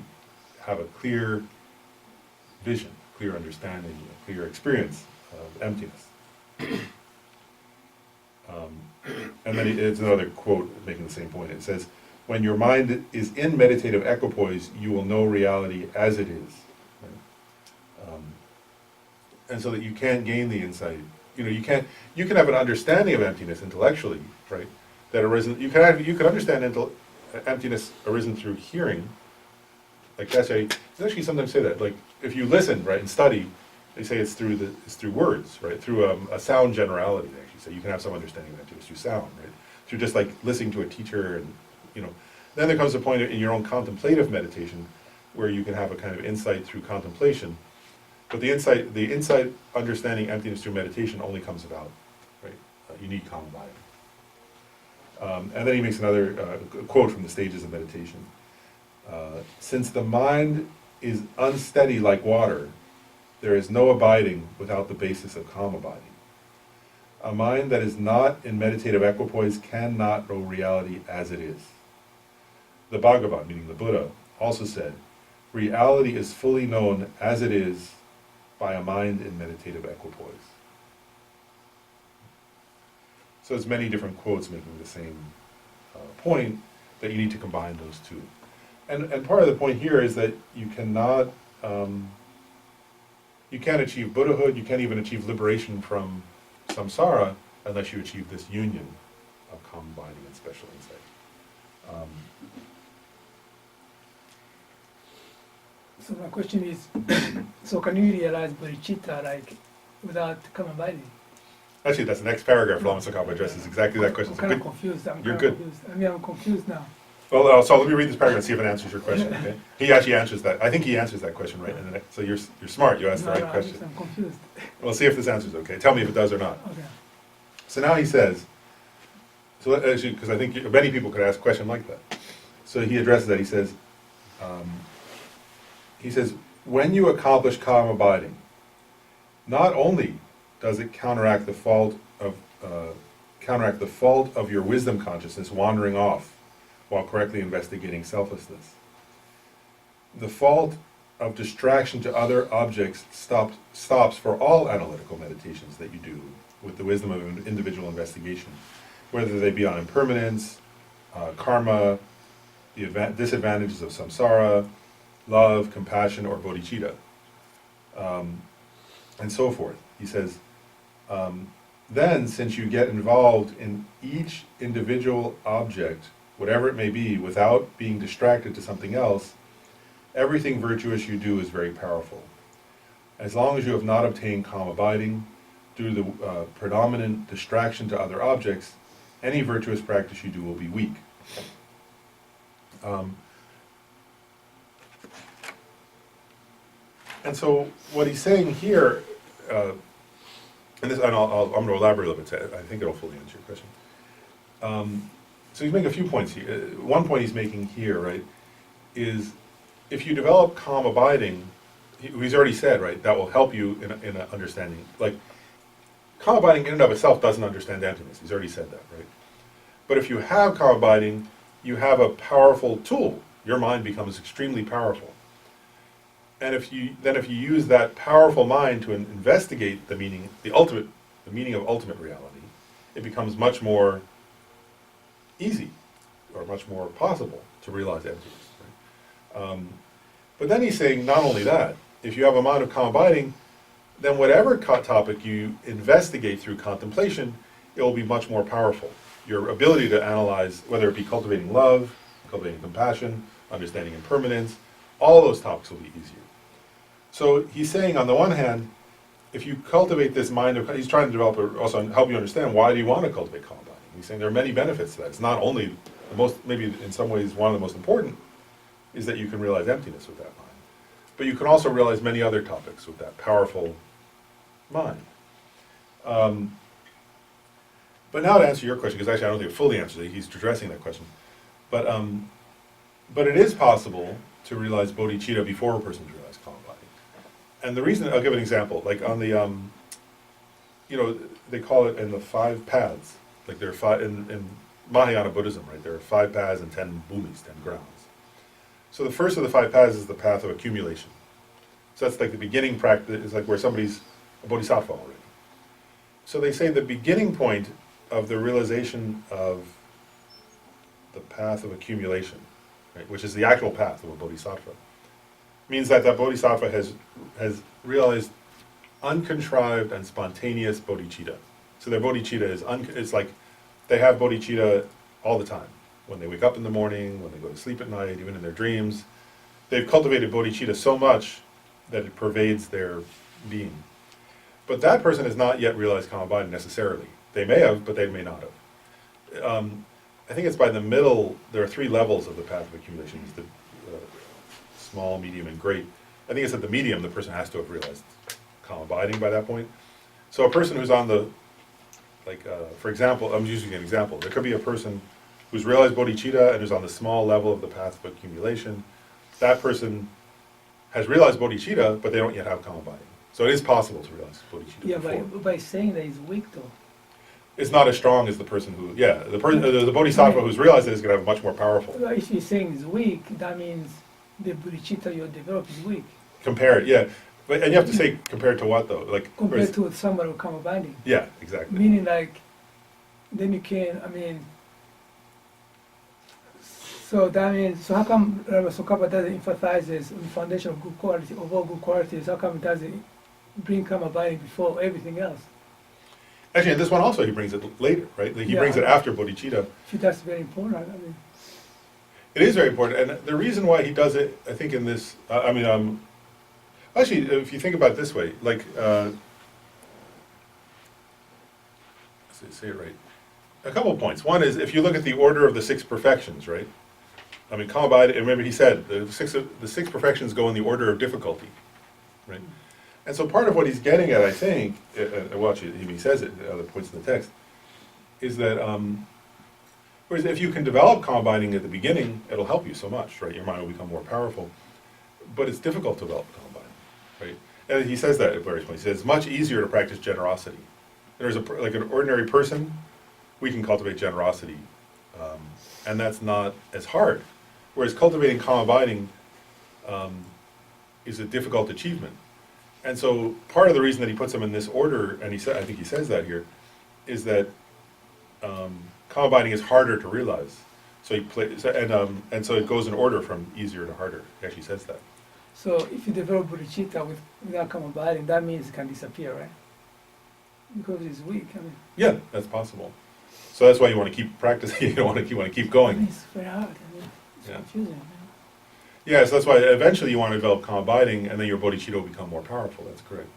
have a clear vision, clear understanding, a clear experience of emptiness. And then it's another quote making the same point. It says, when your mind is in meditative equipoise, you will know reality as it is. Right? And so that you can't gain the insight. You can have an understanding of emptiness intellectually, right? That arisen, you can understand emptiness arisen through hearing. Like that's they actually sometimes say that. Like if you listen, right, and study, they say it's through words, right? Through a sound generality, they actually say you can have some understanding of emptiness through sound, right? Through just like listening to a teacher, and then there comes a point in your own contemplative meditation where you can have a kind of insight through contemplation. But the insight understanding emptiness through meditation only comes about, right? You need calm abiding. And then he makes another quote from the stages of meditation. Since the mind is unsteady like water, there is no abiding without the basis of calm abiding. A mind that is not in meditative equipoise cannot know reality as it is. The Bhagavan, meaning the Buddha, also said, reality is fully known as it is by a mind in meditative equipoise. So there's many different quotes making the same point, that you need to combine those two. And part of the point here is that you cannot, you can't achieve Buddhahood, you can't even achieve liberation from samsara unless you achieve this union of combining and special insight. So my question is, so can you realize bodhicitta like without combining? Actually, that's the next paragraph Lama Tsongkhapa addresses exactly that question. I'm So kind of good- confused. You're good. I'm confused now. Well, so let me read this paragraph and see if it answers your question, okay? He actually answers that. I think he answers that question right in the next, so you're smart, you asked the No, right no, question. I'm confused. We'll see if this answers, okay? Tell me if it does or not. Okay. So now he says, so actually, because I think many people could ask a question like that. So he addresses that, he says, when you accomplish calm abiding, not only does it counteract the fault of your wisdom consciousness wandering off while correctly investigating selflessness, the fault of distraction to other objects stops for all analytical meditations that you do with the wisdom of individual investigation, whether they be on impermanence, karma, the disadvantages of samsara, love, compassion, or bodhicitta, and so forth. He says, then, since you get involved in each individual object, whatever it may be, without being distracted to something else, everything virtuous you do is very powerful. As long as you have not obtained calm abiding, due to the predominant distraction to other objects, any virtuous practice you do will be weak. And so what he's saying here, I'm going to elaborate a little bit. I think it'll fully answer your question. So he's making a few points here. One point he's making here, right, is if you develop calm abiding, he's already said, right, that will help you in a understanding. Like, calm abiding in and of itself doesn't understand emptiness. He's already said that, right? But if you have calm abiding, you have a powerful tool. Your mind becomes extremely powerful. And if you use that powerful mind to investigate the meaning of ultimate reality, it becomes much more easy, or much more possible to realize emptiness. Right? But then he's saying not only that, if you have a mind of calm abiding, then whatever topic you investigate through contemplation, it will be much more powerful. Your ability to analyze, whether it be cultivating love, cultivating compassion, understanding impermanence, all those topics will be easier. So he's saying, on the one hand, if you cultivate this mind of, he's trying to develop, also help you understand why do you want to cultivate calm abiding. He's saying there are many benefits to that. It's not only the most, maybe in some ways one of the most important, is that you can realize emptiness with that mind. But you can also realize many other topics with that powerful mind. But now to answer your question, because actually I don't think it fully answers it, he's addressing that question. But it is possible to realize bodhicitta before a person's realized calm abiding. And the reason, I'll give an example, like on the, they call it in the 5 paths, like there are 5, in Mahayana Buddhism, right, there are 5 paths and 10 bhumis, 10 grounds. So the first of the 5 paths is the path of accumulation. So that's like the beginning practice, it's like where somebody's a bodhisattva already. So they say the beginning point of the realization of the path of accumulation, right, which is the actual path of a bodhisattva, means that bodhisattva has realized uncontrived and spontaneous bodhicitta. So their bodhicitta it's like they have bodhicitta all the time. When they wake up in the morning, when they go to sleep at night, even in their dreams. They've cultivated bodhicitta so much that it pervades their being. But that person has not yet realized calm abiding necessarily. They may have, but they may not have. I think it's by the middle, there are 3 levels of the path of accumulation. It's the small, medium, and great. I think it's at the medium the person has to have realized calm abiding by that point. So a person who's on the, for example, I'm using an example. There could be a person who's realized bodhicitta and who's on the small level of the path of accumulation. That person has realized bodhicitta, but they don't yet have calm abiding. So it is possible to realize bodhicitta Yeah, before. by saying that it's weak though. is not as strong as the person who, the bodhisattva who's realized it is going to have much more powerful. Well, if you're saying it's weak, that means the bodhicitta you develop is weak Compared, yeah. But, and you have to say compared to what though? Like, compared to somebody who come abiding. yeah, exactly. Meaning like, then you can, I mean, so that means, so how come Lama Tsongkhapa doesn't emphasizes on the foundation of good quality, of all good qualities, how come it doesn't bring come abiding before everything else? Actually, in this one also he brings it later, right? Like, he Yeah. brings it after bodhicitta. See, that's very important, I mean. It is very important, and the reason why he does it, I think in this, actually, if you think about it this way, like, say it right. A couple of points. One is, if you look at the order of the six perfections, right? I mean, Kamabhaya, and remember he said, the six perfections go in the order of difficulty, right? And so part of what he's getting at, I think, watch it, he says it at other points in the text, is that, whereas if you can develop combining at the beginning, it'll help you so much, right? Your mind will become more powerful. But it's difficult to develop combining, right? And he says that at various points. He says it's much easier to practice generosity. There's like an ordinary person, we can cultivate generosity, and that's not as hard. Whereas cultivating calm abiding is a difficult achievement. And so part of the reason that he puts them in this order, and I think he says that here, is that calm abiding is harder to realize. So and so it goes in order from easier to harder. He actually says that. So if you develop bodhicitta without come abiding, that means it can disappear, right? Because it's weak, I mean. Yeah, that's possible. So that's why you want to keep practicing. You want to keep I going. mean, it's very hard, I mean, it's Yeah. confusing, man. Yeah, so that's why eventually you want to develop calm abiding, and then your bodhicitta will become more powerful. That's correct.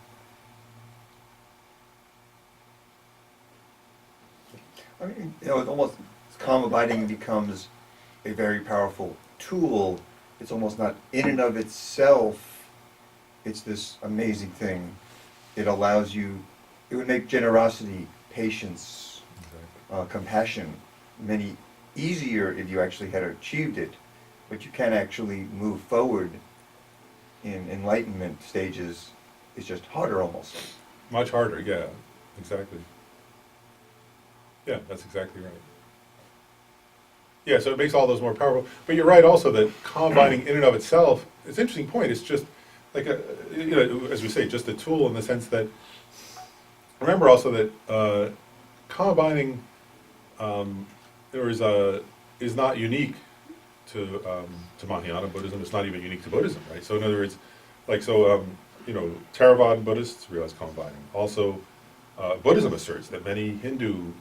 I mean, you know, it's almost, calm abiding becomes a very powerful tool. It's almost not in and of itself, it's this amazing thing. It allows you, it would make generosity, patience, compassion many easier if you actually had achieved it, but you can't actually move forward in enlightenment stages. It's just harder almost. Much harder, yeah, exactly. Yeah, that's exactly right. Yeah, so it makes all those more powerful. But you're right also that combining in and of itself, it's an interesting point, it's just like as we say, just a tool in the sense that, remember also that combining is not unique to Mahayana Buddhism, it's not even unique to Buddhism, right? So in other words, like Theravada Buddhists realize combining. Also, Buddhism asserts that many Hindu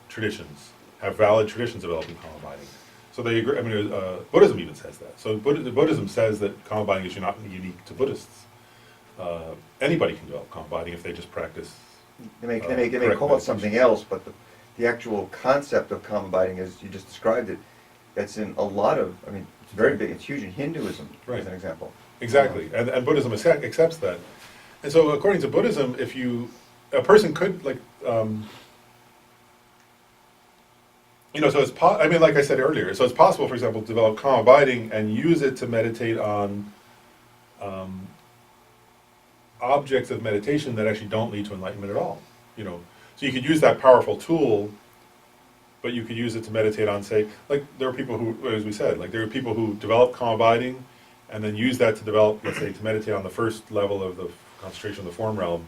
traditions have valid traditions of developing calm abiding. So they agree. I mean, Buddhism even says that. So Buddhism says that calm abiding is not unique to Buddhists. Anybody can develop calm abiding if they just practice. They may correct call it something meditation. else, but the actual concept of calm abiding, as you just described it, that's in a lot of, I mean, it's very big, it's huge in Hinduism, Right. as an example. Exactly, and Buddhism accepts that. And so according to Buddhism, a person could so it's like I said earlier, so it's possible, for example, to develop calm abiding and use it to meditate on objects of meditation that actually don't lead to enlightenment at all. So you could use that powerful tool, but you could use it to meditate on, say, like there are people who, as we said, like there are people who develop calm abiding and then use that to develop, let's say, to meditate on the first level of the concentration of the form realm.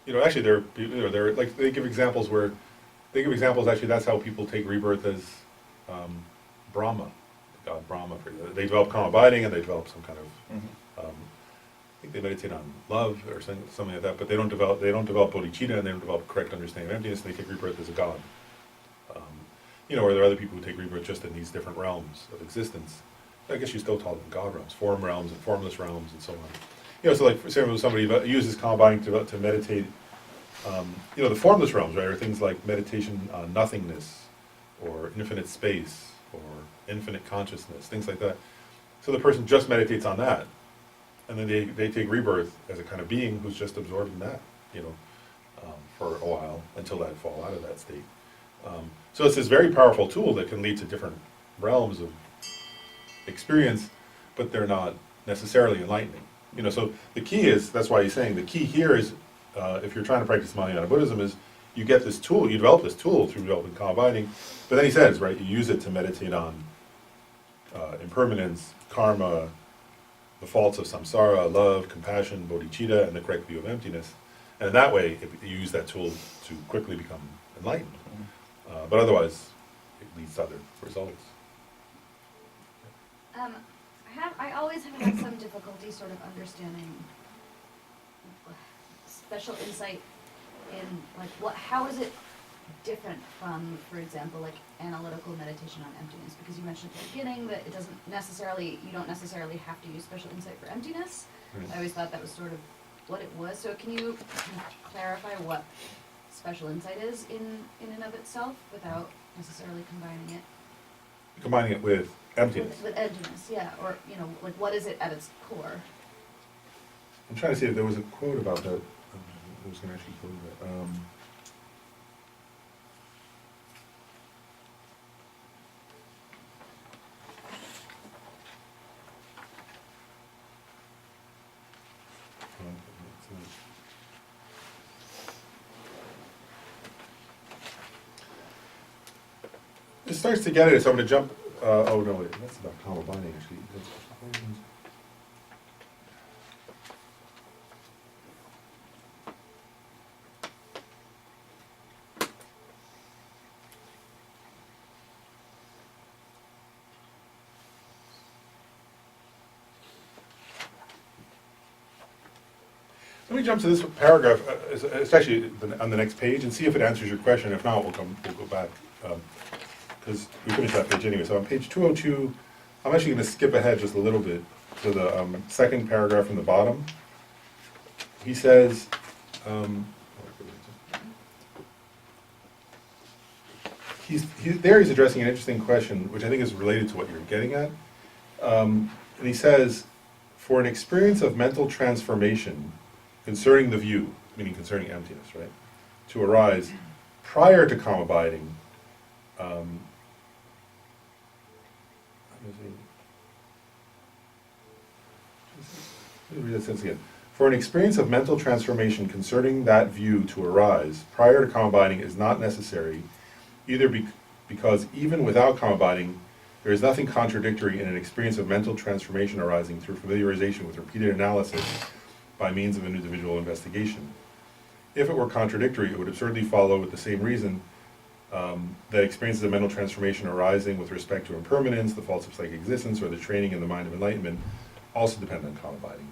Actually, they're like they give examples actually that's how people take rebirth as Brahma, God Brahma. They develop calm abiding and they develop some kind of, I think they meditate on love or something like that, but they don't develop bodhicitta and they don't develop correct understanding of emptiness, and they take rebirth as a God. Or there are other people who take rebirth just in these different realms of existence. I guess you still call them God realms, form realms and formless realms and so on. So like for example, somebody uses calm abiding to meditate, the formless realms, right, are things like meditation on nothingness, or infinite space, or infinite consciousness, things like that. So the person just meditates on that, and then they take rebirth as a kind of being who's just absorbed in that, for a while until they fall out of that state. So it's this very powerful tool that can lead to different realms of experience, but they're not necessarily enlightening. So the key is, that's why he's saying, the key here is, if you're trying to practice Mahayana Buddhism, is you get this tool, you develop this tool through developing calm abiding, but then he says, right, you use it to meditate on impermanence, karma, the faults of samsara, love, compassion, bodhicitta, and the correct view of emptiness. And in that way, you use that tool to quickly become enlightened. But otherwise, it leads to other results. I always have had some difficulty sort of understanding special insight in like how is it different from, for example, like analytical meditation on emptiness? Because you mentioned at the beginning that it doesn't necessarily, you don't necessarily have to use special insight for emptiness. Right. I always thought that was sort of what it was. So can you clarify what special insight is in and of itself without necessarily combining it? Combining it with emptiness. With emptiness, yeah, or, you know, like what is it at its core? I'm trying to see if there was a quote about that. I was going to actually quote that. It starts to get it, so I'm going to jump. Oh no, wait, that's about calm abiding actually. Let me jump to this paragraph. It's actually on the next page, and see if it answers your question. If not, we'll go back. Because we finished that page anyway. So on page 202, I'm actually going to skip ahead just a little bit to the second paragraph from the bottom. He says, he's addressing an interesting question, which I think is related to what you're getting at. And he says, for an experience of mental transformation concerning the view, meaning concerning emptiness, right, to arise prior to calm abiding, let me read that sentence again. For an experience of mental transformation concerning that view to arise prior to calm abiding is not necessary, either because even without calm abiding, there is nothing contradictory in an experience of mental transformation arising through familiarization with repeated analysis by means of an individual investigation. If it were contradictory, it would absurdly follow with the same reason that experiences of mental transformation arising with respect to impermanence, the faults of psychic existence, or the training in the mind of enlightenment also depend on calm abiding.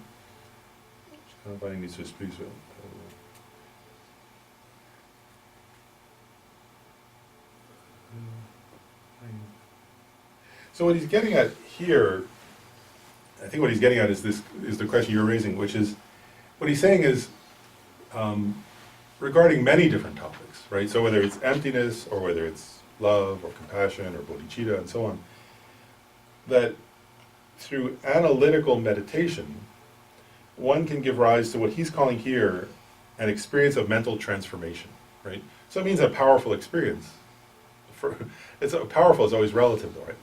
Calm abiding needs to speak. So what he's getting at here, I think what he's getting at is the question you're raising, which is, what he's saying is, regarding many different topics, right? So whether it's emptiness, or whether it's love, or compassion, or bodhicitta, and so on, that through analytical meditation, one can give rise to what he's calling here an experience of mental transformation, right? So it means a powerful experience. Powerful is always relative, though, right?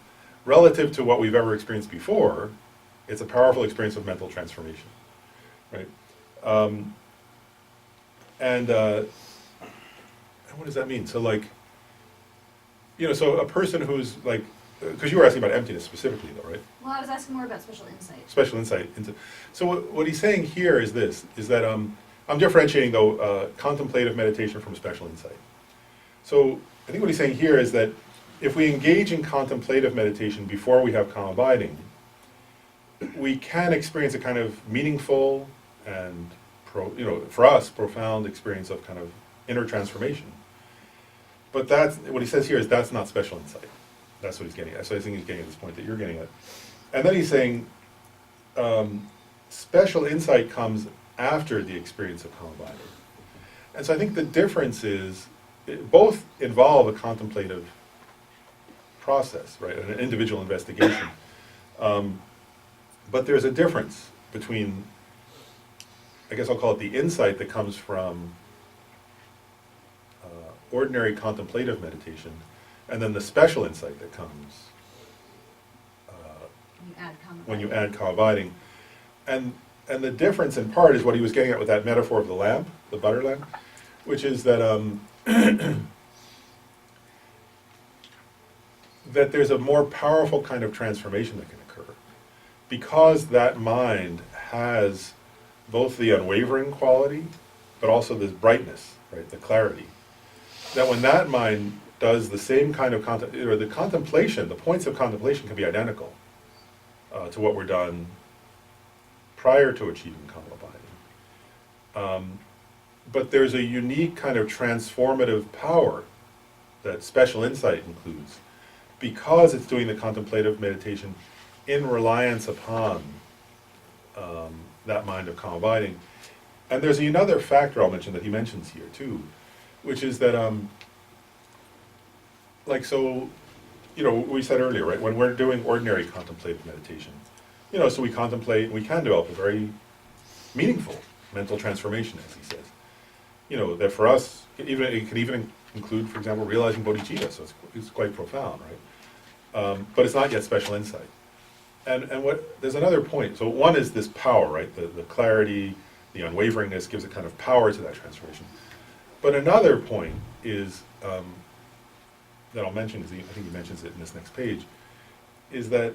Relative to what we've ever experienced before, it's a powerful experience of mental transformation, right? And what does that mean? So like, so a person who's like, because you were asking about emptiness specifically though, right? Well, I was asking more about special insight. Special insight into, so what he's saying here is this, is that I'm differentiating though contemplative meditation from special insight. So I think what he's saying here is that if we engage in contemplative meditation before we have calm abiding, we can experience a kind of meaningful and for us, profound experience of kind of inner transformation. But that's, what he says here is that's not special insight. That's what he's getting at. So I think he's getting at this point that you're getting at. And then he's saying special insight comes after the experience of calm abiding. And so I think the difference is, both involve a contemplative process, right, an individual investigation. But there's a difference between, I guess I'll call it the insight that comes from ordinary contemplative meditation, and then the special insight that comes when you add calm abiding. And the difference in part is what he was getting at with that metaphor of the lamp, the butter lamp, which is that that there's a more powerful kind of transformation that can occur. Because that mind has both the unwavering quality, but also this brightness, right, the clarity. That when that mind does the same kind of or the contemplation, the points of contemplation can be identical to what were done prior to achieving kama abiding. But there's a unique kind of transformative power that special insight includes, because it's doing the contemplative meditation in reliance upon that mind of calm abiding. And there's another factor I'll mention that he mentions here too, which is that, so, we said earlier, right, when we're doing ordinary contemplative meditation, so we contemplate, we can develop a very meaningful mental transformation, as he says. That for us, it could even include, for example, realizing bodhicitta, so it's quite profound, right? But it's not yet special insight. And there's another point. So one is this power, right? The clarity, the unwaveringness gives a kind of power to that transformation. But another point is, that I'll mention, because I think he mentions it in this next page, is that,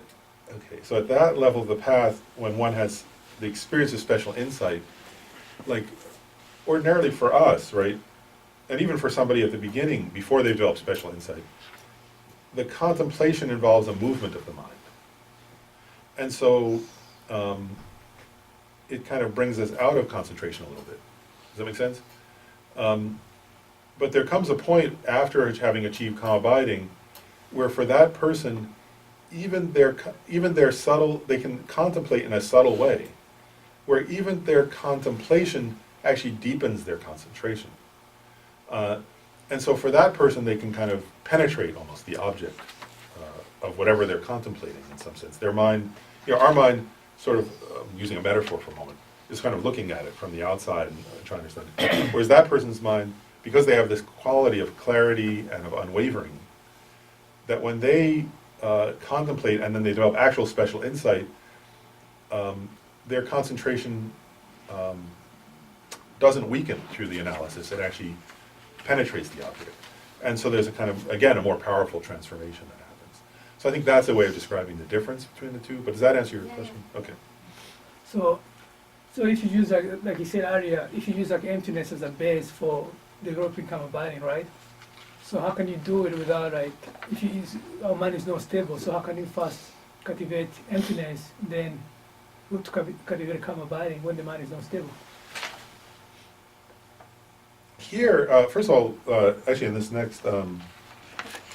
so at that level of the path, when one has the experience of special insight, like ordinarily for us, right, and even for somebody at the beginning, before they've developed special insight, the contemplation involves a movement of the mind. And so it kind of brings us out of concentration a little bit. Does that make sense? But there comes a point after having achieved calm abiding where for that person, even their subtle, they can contemplate in a subtle way, where even their contemplation actually deepens their concentration. And so for that person, they can kind of penetrate almost the object of whatever they're contemplating in some sense. Their mind, our mind, sort of, using a metaphor for a moment, is kind of looking at it from the outside and trying to understand it. Whereas that person's mind, because they have this quality of clarity and of unwavering, that when they contemplate and then they develop actual special insight, their concentration doesn't weaken through the analysis. It actually penetrates the object. And so there's a kind of, again, a more powerful transformation that happens. So I think that's a way of describing the difference between the two. But does that answer your question? Okay. So if you use, like you said earlier, if you use like emptiness as a base for developing calm abiding, right? So how can you do it without if you use, our mind is not stable, so how can you first cultivate emptiness, then to cultivate calm abiding when the mind is not stable? Here, first of all, actually in this next,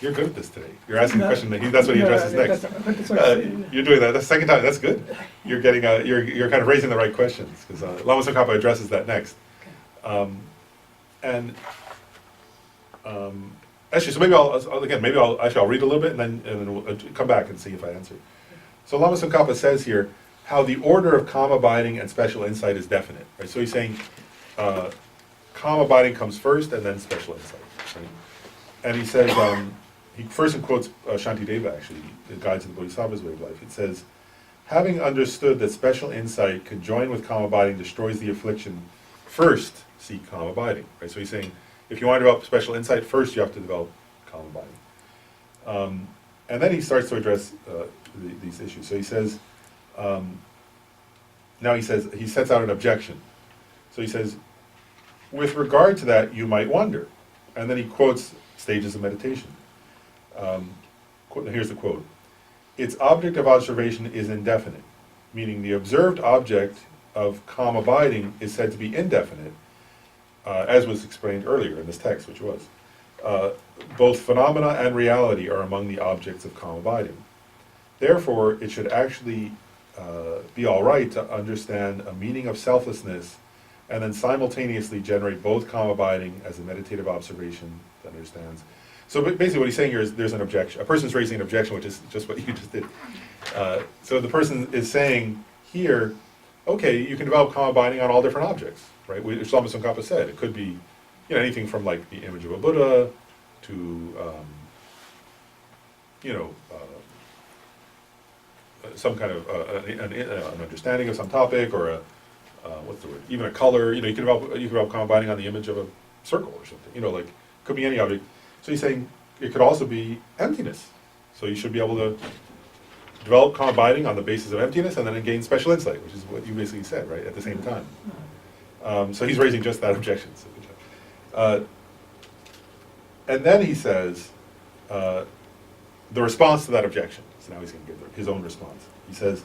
you're good at this today. You're asking a question that's what he addresses next. You're doing that the second time. That's good. You're getting you're kind of raising the right questions, because Lama Tsongkhapa addresses that next. Actually, so maybe I'll read a little bit and then we'll come back and see if I answer. So Lama Tsongkhapa says here how the order of calm abiding and special insight is definite. Right? So he's saying calm abiding comes first and then special insight. Right? And he says, he first quotes Shantideva, actually, the Guide to the Bodhisattva's Way of Life. It says, having understood that special insight conjoined with calm abiding destroys the affliction, first seek calm abiding. Right? So he's saying, if you want to develop special insight, first you have to develop calm abiding. And then he starts to address these issues. So he says, he sets out an objection. So he says, with regard to that, you might wonder. And then he quotes stages of meditation. Here's the quote. Its object of observation is indefinite, meaning the observed object of calm abiding is said to be indefinite, as was explained earlier in this text, which was. Both phenomena and reality are among the objects of calm abiding. Therefore, it should actually be all right to understand a meaning of selflessness and then simultaneously generate both calm abiding as a meditative observation that understands. So basically what he's saying here is there's an objection. A person's raising an objection, which is just what you just did. So the person is saying here, okay, you can develop calm abiding on all different objects, right? Which Lama Tsongkhapa said. It could be anything from like the image of a Buddha to, some kind of an understanding of some topic, or a what's the word? Even a color. You can develop calm abiding on the image of a circle or something. could be any object. So he's saying it could also be emptiness. So you should be able to develop calm abiding on the basis of emptiness and then gain special insight, which is what you basically said, right, at the same time. So he's raising just that objection. And then he says, the response to that objection. So now he's going to give his own response. He says,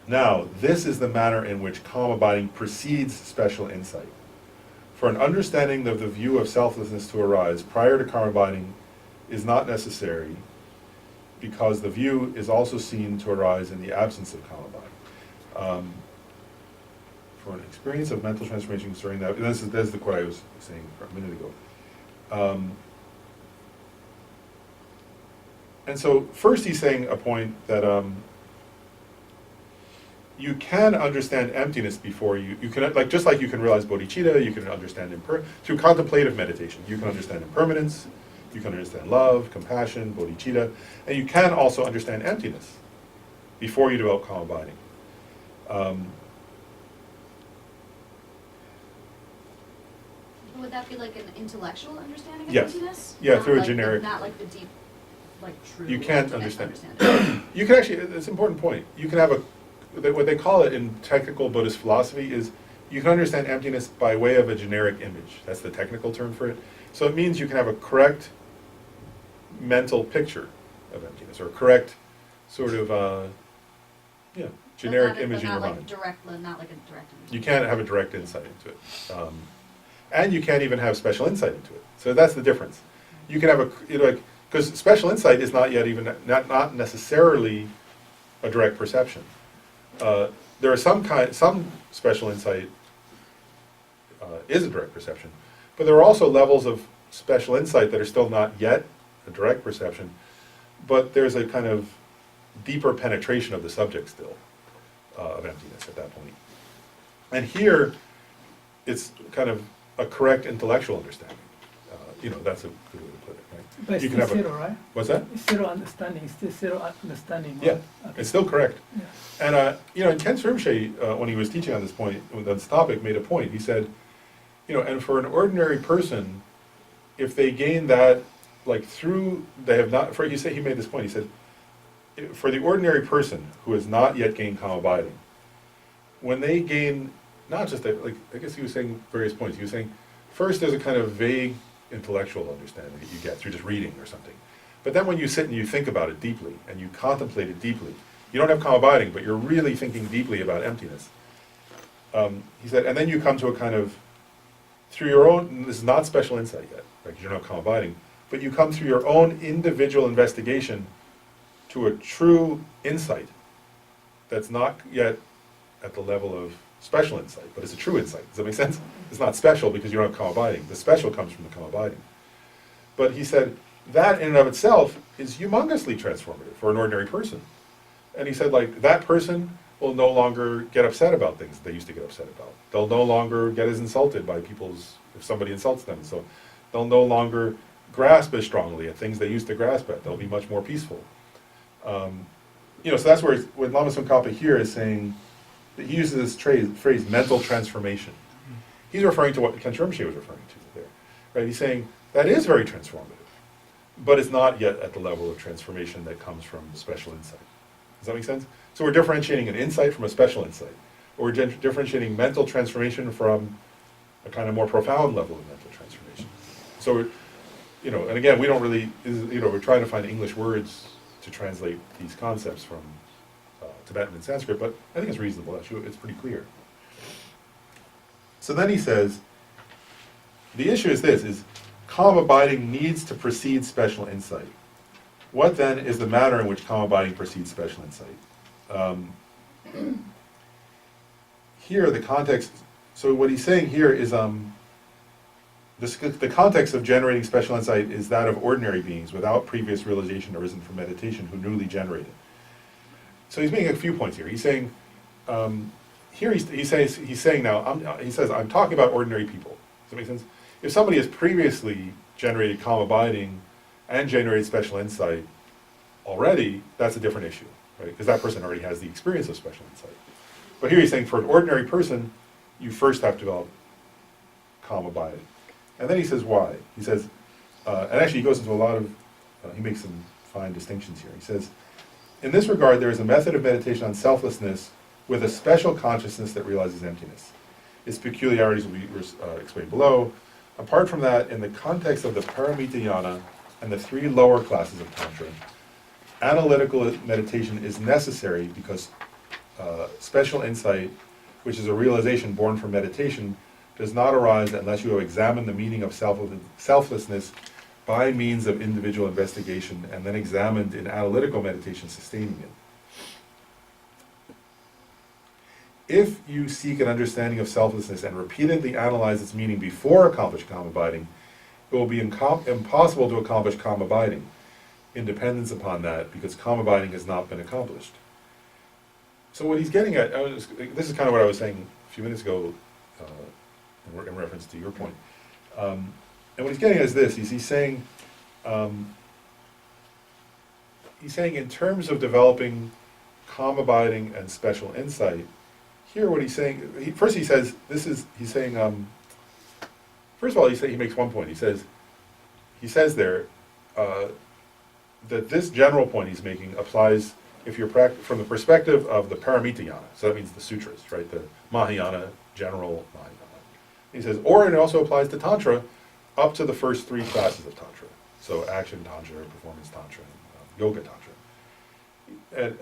now, this is the manner in which calm abiding precedes special insight. For an understanding of the view of selflessness to arise prior to calm abiding is not necessary, because the view is also seen to arise in the absence of calm abiding. For an experience of mental transformation concerning that, and this is the quote I was saying a minute ago. And so first he's saying a point that you can understand emptiness before you can, like, just like you can realize bodhicitta, you can understand through contemplative meditation, you can understand impermanence, you can understand love, compassion, bodhicitta, and you can also understand emptiness before you develop calm abiding. Would that be like an intellectual understanding of Yes. emptiness? Yeah, Not through a like generic- not like the deep, like true. You can't ultimate understand. understanding. You can actually, it's an important point, you can have what they call it in technical Buddhist philosophy is you can understand emptiness by way of a generic image. That's the technical term for it. So it means you can have a correct mental picture of emptiness, or a correct sort of, generic But image in your not like mind. not like a direct image. You can't have a direct insight into it. And you can't even have special insight into it. So that's the difference. You can have because special insight is not yet even, not necessarily a direct perception. There are some special insight is a direct perception, but there are also levels of special insight that are still not yet a direct perception, but there's a kind of deeper penetration of the subject still, of emptiness at that point. And here, it's kind of a correct intellectual understanding. That's a good way to put it, right? But it's You can still have a- zero, right? What's that? It's zero understanding, it's still zero understanding. Yeah, right? Okay. it's still correct. Yeah. And Ken Rinpoche, when he was teaching on this point, on this topic, made a point. He said, and for an ordinary person, if they gain that, like they have not, he made this point, he said, for the ordinary person who has not yet gained calm abiding, when they gain, not just that, I guess he was saying various points. He was saying, first there's a kind of vague intellectual understanding that you get through just reading or something. But then when you sit and you think about it deeply, and you contemplate it deeply, you don't have calm abiding, but you're really thinking deeply about emptiness. He said, and then you come to a kind of, through your own, this is not special insight yet, right, because you're not calm abiding, but you come through your own individual investigation to a true insight that's not yet at the level of special insight, but it's a true insight. Does that make sense? It's not special because you don't have calm abiding. The special comes from the calm abiding. But he said, that in and of itself is humongously transformative for an ordinary person. And he said, that person will no longer get upset about things they used to get upset about. They'll no longer get as insulted by if somebody insults them. So they'll no longer grasp as strongly at things they used to grasp at. They'll be much more peaceful. So that's where Lama Tsongkhapa here is saying, that he uses this phrase, mental transformation. He's referring to what Ken Rinpoche was referring to there. Right? He's saying, that is very transformative, but it's not yet at the level of transformation that comes from special insight. Does that make sense? So we're differentiating an insight from a special insight. Or we're differentiating mental transformation from a kind of more profound level of mental transformation. So, and again, we don't really, we're trying to find English words to translate these concepts from Tibetan and Sanskrit, but I think it's reasonable. Actually, it's pretty clear. So then he says, the issue is this, is calm abiding needs to precede special insight. What then is the manner in which calm abiding precedes special insight? Here, the context, so what he's saying here is, the context of generating special insight is that of ordinary beings without previous realization arisen from meditation who newly generated. So he's making a few points here. He's saying, here he says, I'm talking about ordinary people. Does that make sense? If somebody has previously generated calm abiding and generated special insight already, that's a different issue, right? Because that person already has the experience of special insight. But here he's saying for an ordinary person, you first have to develop calm abiding. And then he says why. He says, and actually he goes into a lot of, he makes some fine distinctions here. He says, in this regard, there is a method of meditation on selflessness with a special consciousness that realizes emptiness. Its peculiarities will be explained below. Apart from that, in the context of the paramita jnana and the three lower classes of Tantra, analytical meditation is necessary because special insight, which is a realization born from meditation, does not arise unless you have examined the meaning of selflessness by means of individual investigation and then examined in analytical meditation sustaining it. If you seek an understanding of selflessness and repeatedly analyze its meaning before accomplishing calm abiding, it will be impossible to accomplish calm abiding in dependence upon that, because calm abiding has not been accomplished. So what he's getting at, this is kind of what I was saying a few minutes ago in reference to your point. And what he's getting at is this, he's saying in terms of developing calm abiding and special insight, here what he's saying, first he says, first of all he makes one point, he says there that this general point he's making applies if you're from the perspective of the paramita jnana, so that means the sutras, right, the Mahayana, general Mahayana. He says, or it also applies to Tantra up to the first three classes of Tantra, so action Tantra, performance Tantra, and yoga Tantra.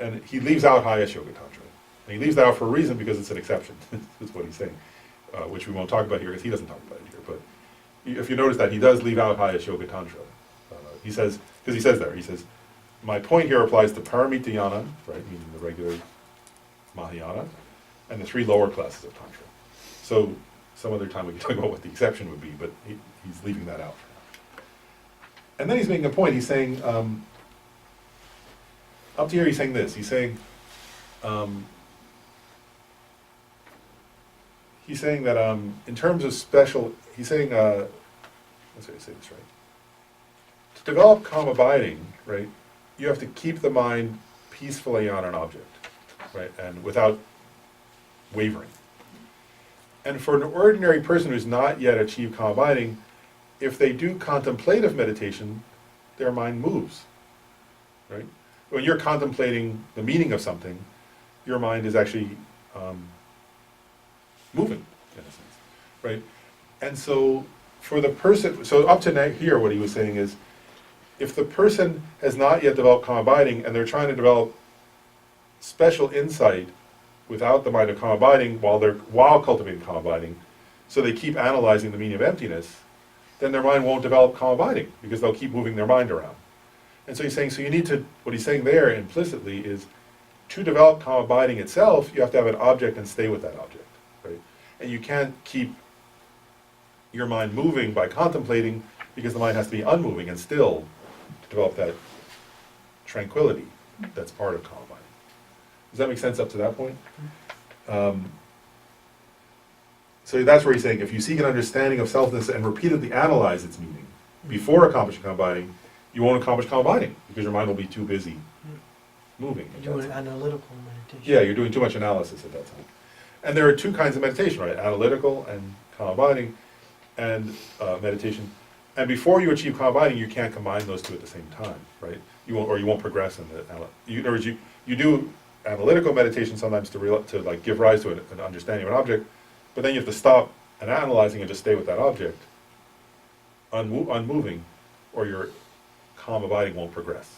And he leaves out highest yoga Tantra. And he leaves that out for a reason, because it's an exception. That's what he's saying, which we won't talk about here because he doesn't talk about it here. But if you notice that, he does leave out highest yoga Tantra. He says, because he says there, he says, my point here applies to paramita jnana, right, meaning the regular Mahayana, and the three lower classes of Tantra. So some other time we can talk about what the exception would be, but he's leaving that out for now. And then he's making a point. He's saying, up to here he's saying this. He's saying that in terms of special, he's saying, let's say this right. To develop calm abiding, right, you have to keep the mind peacefully on an object, right, and without wavering. And for an ordinary person who's not yet achieved calm abiding, if they do contemplative meditation, their mind moves, right? When you're contemplating the meaning of something, your mind is actually moving, in a sense, right? And so for the person, so up to here what he was saying is, if the person has not yet developed calm abiding and they're trying to develop special insight without the mind of calm abiding while cultivating calm abiding, so they keep analyzing the meaning of emptiness, then their mind won't develop calm abiding because they'll keep moving their mind around. And so he's saying, so you need to, what he's saying there implicitly is, to develop calm abiding itself, you have to have an object and stay with that object, right? And you can't keep your mind moving by contemplating, because the mind has to be unmoving and still to develop that tranquility that's part of calm abiding. Does that make sense up to that point? So that's where he's saying, if you seek an understanding of selfness and repeatedly analyze its meaning before accomplishing calm abiding, you won't accomplish calm abiding, because your mind will be too busy moving. You're doing analytical meditation. Yeah, you're doing too much analysis at that time. And there are two kinds of meditation, right? Analytical and calm abiding, and meditation. And before you achieve calm abiding, you can't combine those two at the same time, right? You won't progress in the. In other words, you do analytical meditation sometimes to like give rise to an understanding of an object, but then you have to stop and analyzing and just stay with that object, unmoving, or your calm abiding won't progress.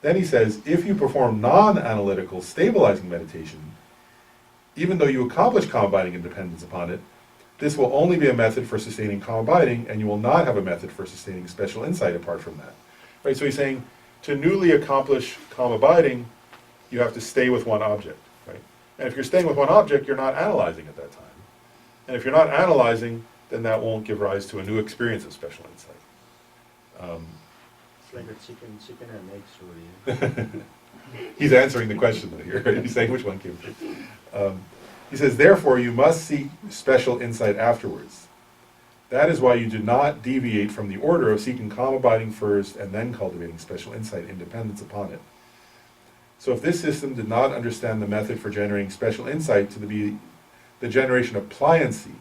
Then he says, if you perform non-analytical stabilizing meditation, even though you accomplish calm abiding and dependence upon it, this will only be a method for sustaining calm abiding, and you will not have a method for sustaining special insight apart from that. Right? So he's saying, to newly accomplish calm abiding, you have to stay with one object. Right? And if you're staying with one object, you're not analyzing at that time. And if you're not analyzing, then that won't give rise to a new experience of special insight. It's like a chicken and egg story. He's answering the question here. Right? He's saying which one came first. He says, therefore, you must seek special insight afterwards. That is why you do not deviate from the order of seeking calm abiding first and then cultivating special insight in dependence upon it. So if this system did not understand the method for generating special insight to be the generation of pliancy,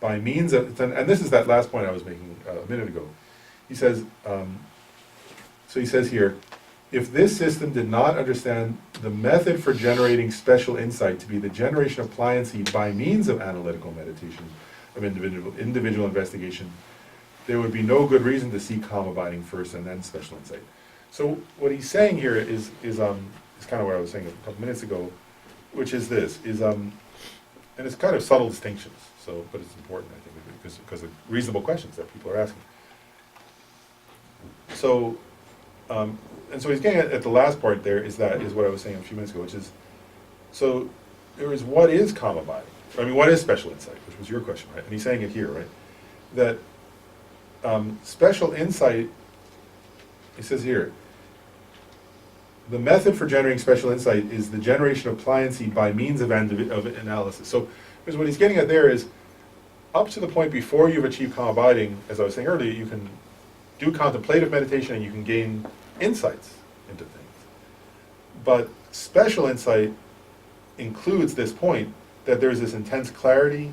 by means of, and this is that last point I was making a minute ago. He says, so he says here, if this system did not understand the method for generating special insight to be the generation of pliancy by means of analytical meditation, of individual investigation, there would be no good reason to seek calm abiding first and then special insight. So what he's saying here is kind of what I was saying a couple minutes ago, which is this, and it's kind of subtle distinctions, so, but it's important, I think, because of reasonable questions that people are asking. So, and so he's getting at the last part there is what I was saying a few minutes ago, which is, so there is what is calm abiding? I mean, what is special insight, which was your question, right? And he's saying it here, right? That special insight, he says here, the method for generating special insight is the generation of pliancy by means of analysis. So, because what he's getting at there is, up to the point before you've achieved calm abiding, as I was saying earlier, you can do contemplative meditation and you can gain insights into things. But special insight includes this point that there's this intense clarity,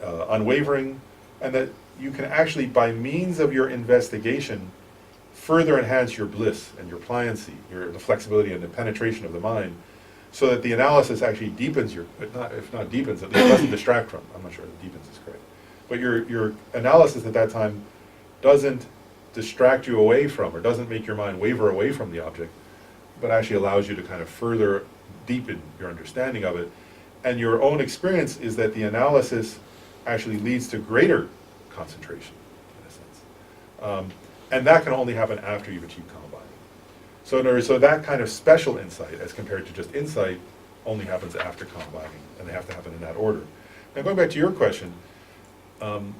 unwavering, and that you can actually, by means of your investigation, further enhance your bliss and your pliancy, the flexibility and the penetration of the mind, so that the analysis actually deepens if not deepens, at least doesn't distract from. I'm not sure that deepens is correct. But your analysis at that time doesn't distract you away from, or doesn't make your mind waver away from the object, but actually allows you to kind of further deepen your understanding of it. And your own experience is that the analysis actually leads to greater concentration, in a sense. And that can only happen after you've achieved calm abiding. So in other words, so that kind of special insight, as compared to just insight, only happens after calm abiding, and they have to happen in that order. Now going back to your question, Lama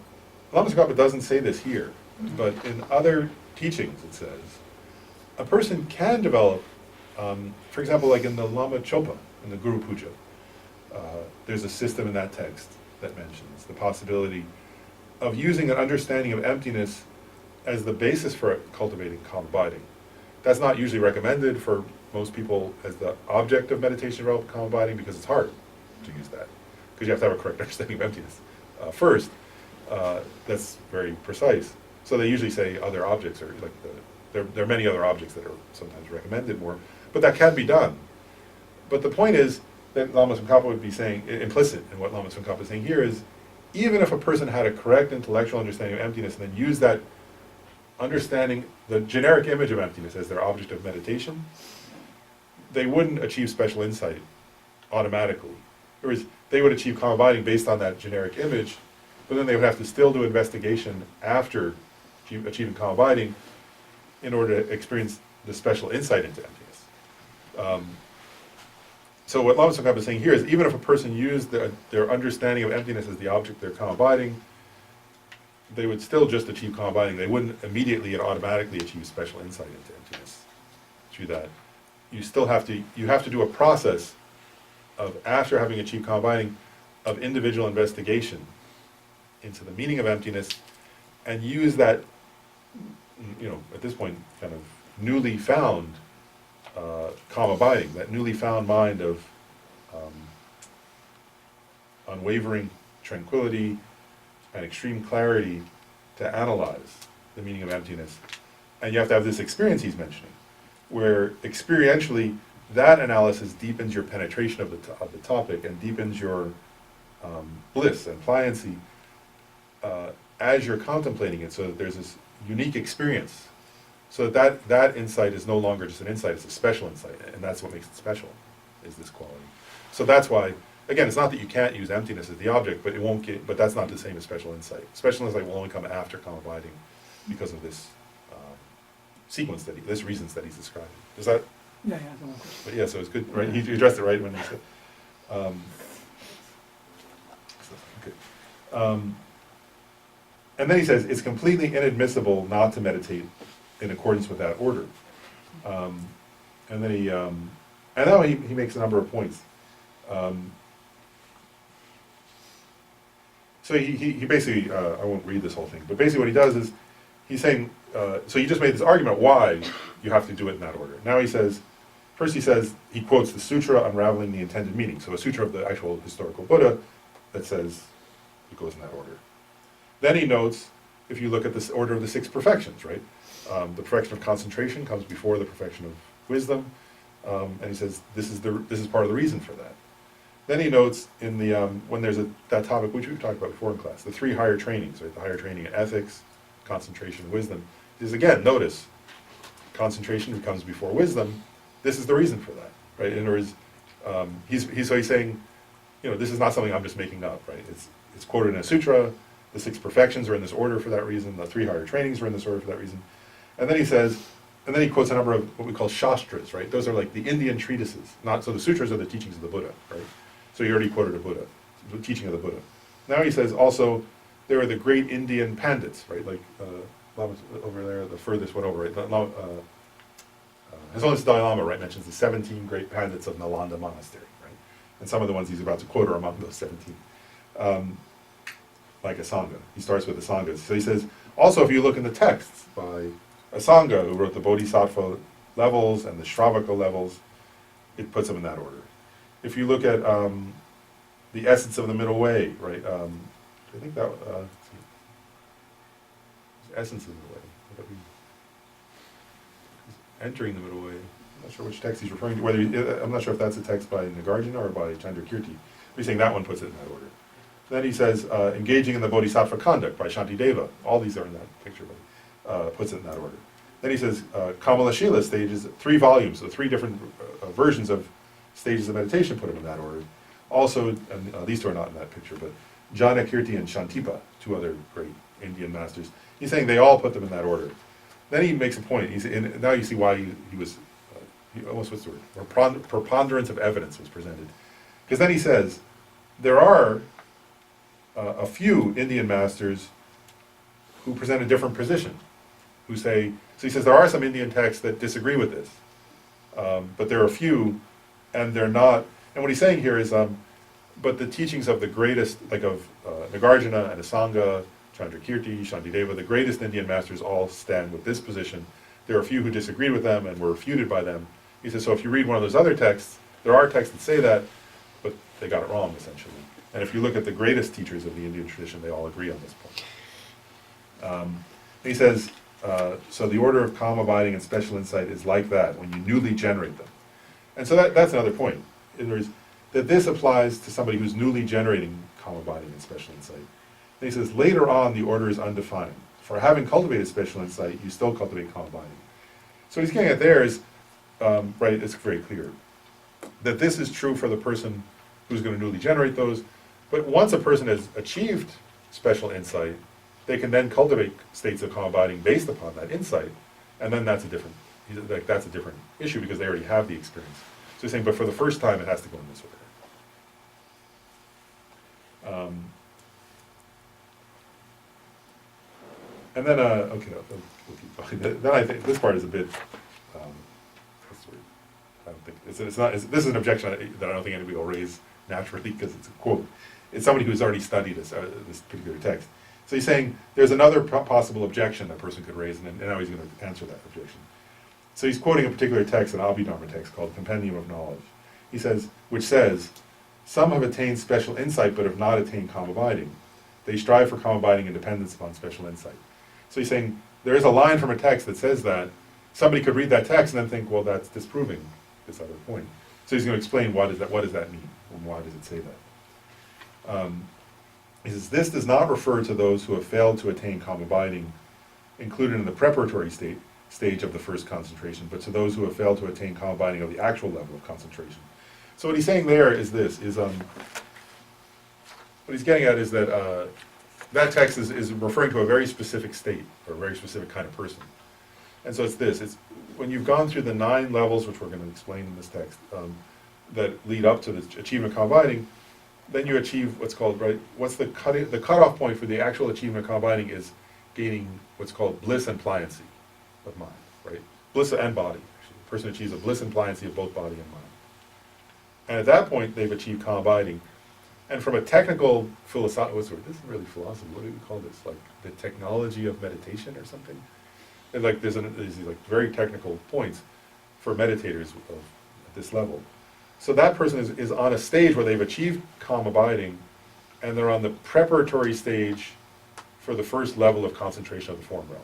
Tsongkhapa doesn't say this here, but in other teachings it says, a person can develop, for example, like in the Lama Chopa, in the Guru Puja, there's a system in that text that mentions the possibility of using an understanding of emptiness as the basis for cultivating calm abiding. That's not usually recommended for most people as the object of meditation or calm abiding, because it's hard to use that, because you have to have a correct understanding of emptiness. First, that's very precise. So they usually say other objects, or like there are many other objects that are sometimes recommended more, but that can be done. But the point is that Lama Tsongkhapa would be saying, implicit in what Lama Tsongkhapa is saying here is, even if a person had a correct intellectual understanding of emptiness and then used that understanding, the generic image of emptiness, as their object of meditation, they wouldn't achieve special insight automatically. Whereas they would achieve calm abiding based on that generic image, but then they would have to still do investigation after achieving calm abiding in order to experience the special insight into emptiness. So what Lama Tsongkhapa is saying here is, even if a person used their understanding of emptiness as the object of their calm abiding, they would still just achieve calm abiding. They wouldn't immediately and automatically achieve special insight into emptiness through that. You still have to do a process of, after having achieved calm abiding, of individual investigation into the meaning of emptiness, and use that, at this point, kind of newly found calm abiding, that newly found mind of unwavering tranquility and extreme clarity, to analyze the meaning of emptiness. And you have to have this experience he's mentioning, where experientially that analysis deepens your penetration of the topic and deepens your bliss and pliancy as you're contemplating it, so that there's this unique experience. So that insight is no longer just an insight, it's a special insight, and that's what makes it special, is this quality. So that's why, again, it's not that you can't use emptiness as the object, but that's not the same as special insight. Special insight will only come after calm abiding because of this sequence this reasons that he's describing. Does that? Yeah, that's one question. But yeah, so it's good, right? He addressed it right when he said. Okay. And then he says, it's completely inadmissible not to meditate in accordance with that order. And then and now he makes a number of points. So he basically, I won't read this whole thing, but basically what he does is, he's saying, so he just made this argument why you have to do it in that order. Now he says, first he quotes the sutra unraveling the intended meaning. So a sutra of the actual historical Buddha that says it goes in that order. Then he notes, if you look at this order of the six perfections, right? The perfection of concentration comes before the perfection of wisdom, and he says this is part of the reason for that. Then he notes in the when there's that topic which we've talked about before in class, the three higher trainings, right? The higher training in ethics, concentration, wisdom. He says again, notice, concentration comes before wisdom. This is the reason for that, right? In other words, he's saying, you know, this is not something I'm just making up, right? It's quoted in a sutra. The six perfections are in this order for that reason. The three higher trainings are in this order for that reason. And then he says, and then he quotes a number of what we call shastras, right? Those are like the Indian treatises. So the sutras are the teachings of the Buddha, right? So he already quoted a Buddha, the teaching of the Buddha. Now he says also, there are the great Indian pandits, right? Like Lama's over there, the furthest one over, right? His Holiness Dalai Lama, right, mentions the 17 great pandits of Nalanda Monastery, right? And some of the ones he's about to quote are among those 17. Like Asanga. He starts with Asangas. So he says, also if you look in the texts by Asanga, who wrote the Bodhisattva levels and the Shravaka levels, it puts them in that order. If you look at the essence of the middle way, right, I think that, essence of the middle way. Would that be entering the middle way? I'm not sure which text he's referring to. I'm not sure if that's a text by Nagarjuna or by Chandrakirti. But he's saying that one puts it in that order. Then he says, engaging in the Bodhisattva conduct by Shantideva. All these are in that picture, but puts it in that order. Then he says, Kamalashila stages, 3 volumes, so 3 different versions of stages of meditation, put him in that order. Also, and these 2 are not in that picture, but Janakirti and Shantipa, 2 other great Indian masters. He's saying they all put them in that order. Then he makes a point. And now you see why he was, what's the word? Preponderance of evidence was presented. Because then he says, there are a few Indian masters who present a different position, who say, so he says there are some Indian texts that disagree with this, but there are a few, and they're not, and what he's saying here is, but the teachings of the greatest, like of Nagarjuna and Asanga, Chandrakirti, Shantideva, the greatest Indian masters all stand with this position. There are a few who disagreed with them and were refuted by them. He says, so if you read one of those other texts, there are texts that say that, but they got it wrong, essentially. And if you look at the greatest teachers of the Indian tradition, they all agree on this point. He says, so the order of calm abiding and special insight is like that, when you newly generate them. And so that's another point. In other words, that this applies to somebody who's newly generating calm abiding and special insight. And he says, later on, the order is undefined. For having cultivated special insight, you still cultivate calm abiding. So what he's getting at there is, right, it's very clear, that this is true for the person who's going to newly generate those. But once a person has achieved special insight, they can then cultivate states of calm abiding based upon that insight, and then that's a different issue because they already have the experience. So he's saying, but for the first time, it has to go in this order. And then, okay, we'll keep going. Then I think this part is a bit. I don't think it's not. This is an objection that I don't think anybody will raise naturally because it's a quote. It's somebody who's already studied this particular text. So he's saying there's another possible objection a person could raise, and now he's going to answer that objection. So he's quoting a particular text, an Abhidharma text called Compendium of Knowledge. He says, which says, some have attained special insight but have not attained calm abiding. They strive for calm abiding and dependence upon special insight. So he's saying there is a line from a text that says that. Somebody could read that text and then think, well, that's disproving this other point. So he's going to explain what does that mean, and why does it say that. He says, this does not refer to those who have failed to attain calm abiding, included in the preparatory stage of the first concentration, but to those who have failed to attain calm abiding of the actual level of concentration. So what he's saying there is this, what he's getting at is that that text is referring to a very specific state, or a very specific kind of person. And so it's this, it's when you've gone through the 9 levels, which we're going to explain in this text, that lead up to the achievement of calm abiding, then you achieve what's called, right, what's the cutoff point for the actual achievement of calm abiding is gaining what's called bliss and pliancy of mind, right? Bliss and body, actually. The person achieves a bliss and pliancy of both body and mind. And at that point, they've achieved calm abiding. And from a technical philosophical, this isn't really philosophy, what do we call this? Like the technology of meditation or something? And like there's these like very technical points for meditators at this level. So that person is on a stage where they've achieved calm abiding, and they're on the preparatory stage for the first level of concentration of the form realm.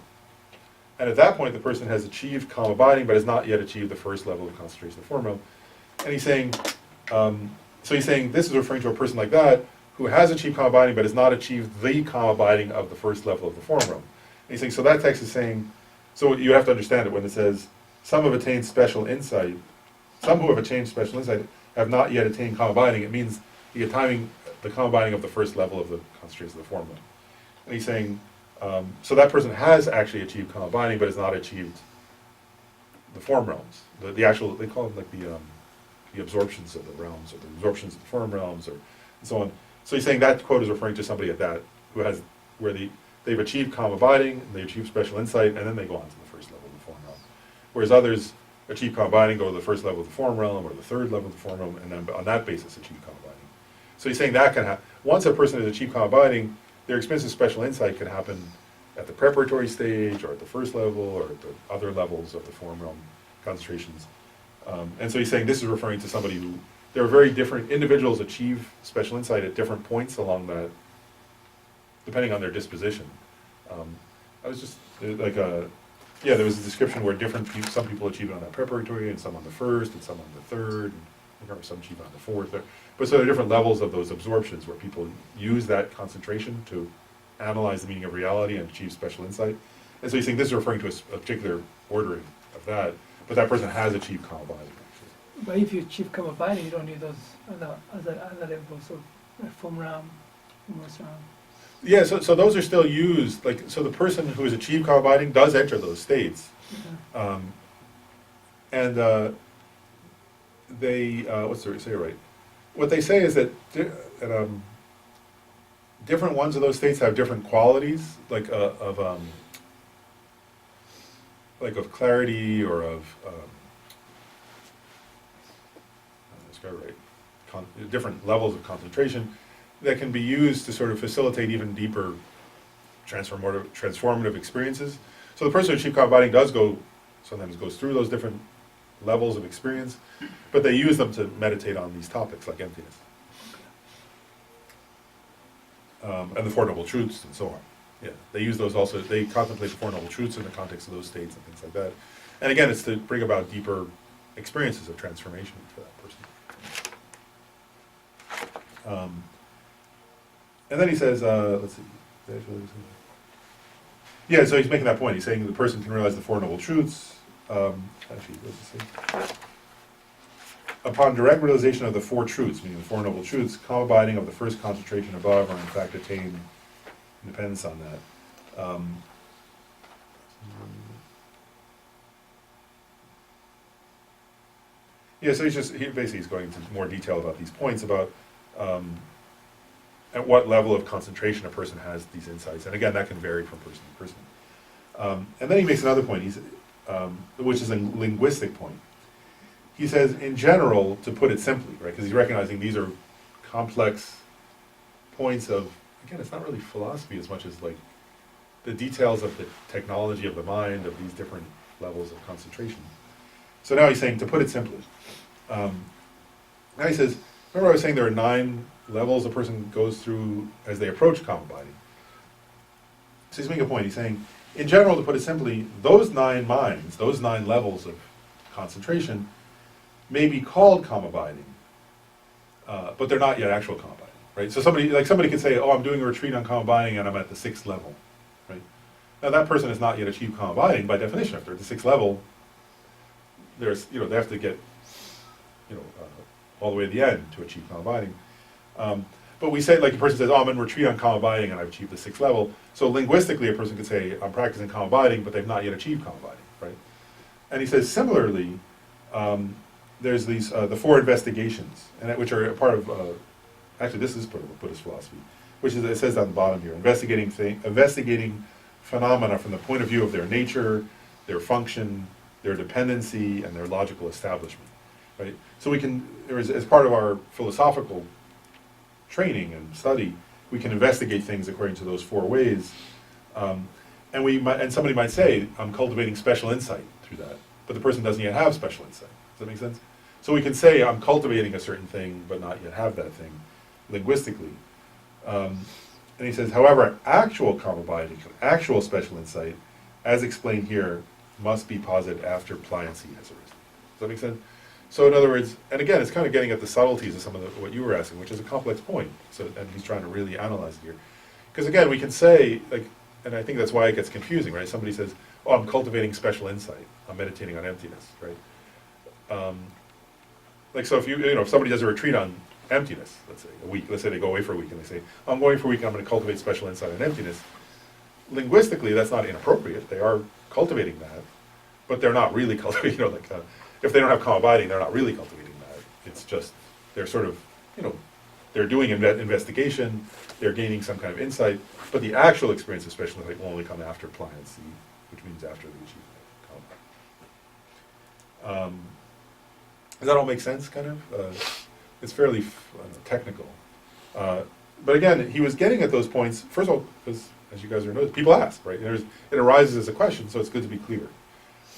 And at that point, the person has achieved calm abiding, but has not yet achieved the first level of concentration of the form realm. And he's saying, so he's saying this is referring to a person like that who has achieved calm abiding, but has not achieved the calm abiding of the first level of the form realm. And he's saying, so that text is saying, so you have to understand it when it says, some have attained special insight, some who have attained special insight have not yet attained calm abiding. It means the timing, the calm abiding of the first level of the concentration of the form realm. And he's saying, so that person has actually achieved calm abiding, but has not achieved the form realms. The actual, they call them like the absorptions of the realms, or the absorptions of the form realms, or and so on. So he's saying that quote is referring to somebody at that, who has, where they've achieved calm abiding, and they achieve special insight, and then they go on to the first level of the form realm. Whereas others achieve calm abiding, go to the first level of the form realm, or the third level of the form realm, and then on that basis achieve calm abiding. So he's saying that can happen. Once a person has achieved calm abiding, their experience of special insight can happen at the preparatory stage, or at the first level, or at the other levels of the form realm concentrations. And so he's saying this is referring to somebody who, there are very different, individuals achieve special insight at different points along that, depending on their disposition. I was just, yeah, there was a description where different people, some people achieve it on that preparatory, and some on the first, and some on the third, and I remember some achieve on the fourth. But so there are different levels of those absorptions where people use that concentration to analyze the meaning of reality and achieve special insight. And so he's saying this is referring to a particular ordering of that, but that person has achieved calm abiding, actually. But if you achieve calm abiding, you don't need those other levels of form realm, emotion realm. Yeah, so those are still used, like, so the person who has achieved calm abiding does enter those states. And they, what's the say right? What they say is that different ones of those states have different qualities, like of clarity, or of different levels of concentration that can be used to sort of facilitate even deeper transformative experiences. So the person who achieved calm abiding sometimes goes through those different levels of experience, but they use them to meditate on these topics like emptiness. And the Four Noble Truths and so on. Yeah, they use those also, they contemplate the Four Noble Truths in the context of those states and things like that. And again, it's to bring about deeper experiences of transformation for that person. And then he says, let's see. Yeah, so he's making that point. He's saying the person can realize the Four Noble Truths. Actually, let's see. Upon direct realization of the Four Truths, meaning the Four Noble Truths, calm abiding of the first concentration above are in fact attained independence on that. Yeah, so he basically is going into more detail about these points about at what level of concentration a person has these insights. And again, that can vary from person to person. And then he makes another point, which is a linguistic point. He says, in general, to put it simply, right, because he's recognizing these are complex points of, again, it's not really philosophy as much as like the details of the technology of the mind of these different levels of concentration. So now he's saying, to put it simply, now he says, remember I was saying there are 9 levels a person goes through as they approach calm abiding. So he's making a point, he's saying, in general, to put it simply, those 9 minds, those 9 levels of concentration may be called calm abiding, but they're not yet actual calm abiding, right? So somebody could say, oh, I'm doing a retreat on calm abiding and I'm at the 6th level, right? Now that person has not yet achieved calm abiding by definition. If they're at the 6th level, there's, they have to get, all the way to the end to achieve calm abiding. But we say, like a person says, oh, I'm in retreat on calm abiding and I've achieved the 6th level. So linguistically, a person could say, I'm practicing calm abiding, but they've not yet achieved calm abiding, right? And he says, similarly, there's these, the 4 investigations, which are a part of, actually this is part of Buddhist philosophy, which is, it says on the bottom here, investigating phenomena from the point of view of their nature, their function, their dependency, and their logical establishment, right? So we can, as part of our philosophical training and study, we can investigate things according to those 4 ways. And somebody might say, I'm cultivating special insight through that, but the person doesn't yet have special insight. Does that make sense? So we can say, I'm cultivating a certain thing, but not yet have that thing, linguistically. And he says, however, actual calm abiding, actual special insight, as explained here, must be posited after pliancy has arisen. Does that make sense? So in other words, and again, it's kind of getting at the subtleties of some of what you were asking, which is a complex point. So, and he's trying to really analyze it here. Because again, we can say, like, and I think that's why it gets confusing, right? Somebody says, oh, I'm cultivating special insight. I'm meditating on emptiness, right? Like, so if if somebody does a retreat on emptiness, let's say a week, let's say they go away for a week and they say, I'm going for a week and I'm going to cultivate special insight on emptiness. Linguistically, that's not inappropriate. They are cultivating that, but they're not really cultivating, if they don't have calm abiding, they're not really cultivating that. It's just, they're sort of, they're doing investigation, they're gaining some kind of insight, but the actual experience of special insight will only come after pliancy, which means after the achievement of calm abiding. Does that all make sense, kind of? It's fairly technical. But again, he was getting at those points, first of all, because as you guys are noticing, people ask, right? It arises as a question, so it's good to be clear.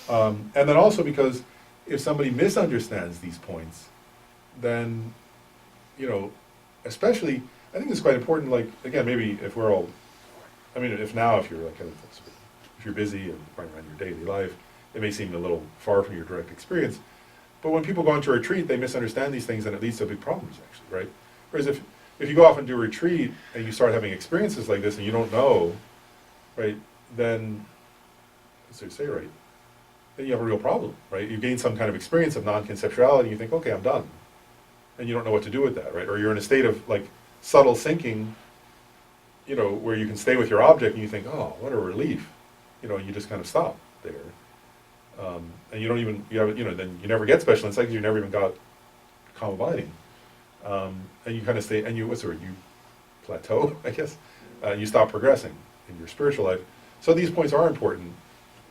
And then also because if somebody misunderstands these points, then, especially, I think it's quite important, like, again, maybe if we're all, if you're like, if you're busy and running around your daily life, it may seem a little far from your direct experience. But when people go into a retreat, they misunderstand these things and it leads to big problems, actually, right? Whereas if you go off and do a retreat and you start having experiences like this and you don't know, right, then, then you have a real problem, right? You gain some kind of experience of non-conceptuality and you think, okay, I'm done. And you don't know what to do with that, right? Or you're in a state of like subtle thinking, where you can stay with your object and you think, oh, what a relief. And you just kind of stop there. And you don't even, then you never get special insight because you never even got calm abiding. And you kind of stay, and you plateau, I guess. You stop progressing in your spiritual life. So these points are important,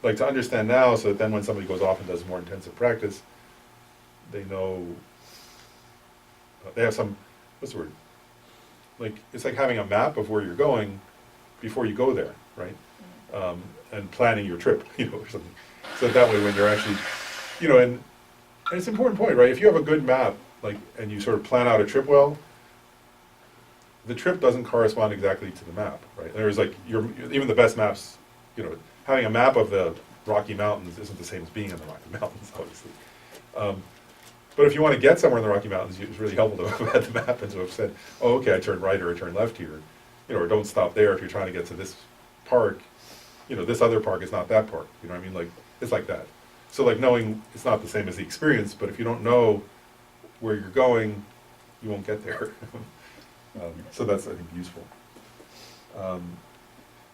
like to understand now, so that then when somebody goes off and does more intensive practice, they know, they have some, like, it's like having a map of where you're going before you go there, right? And planning your trip, or something. So that way when you're actually, and it's an important point, right? If you have a good map, like, and you sort of plan out a trip well, the trip doesn't correspond exactly to the map, right? There's like, even the best maps, having a map of the Rocky Mountains isn't the same as being in the Rocky Mountains, obviously. But if you want to get somewhere in the Rocky Mountains, it's really helpful to have had the map and to have said, oh, okay, I turn right or I turn left here, or don't stop there if you're trying to get to this park. This other park is not that park. You know what I mean? Like, it's like that. So like knowing it's not the same as the experience, but if you don't know where you're going, you won't get there. So that's, I think, useful.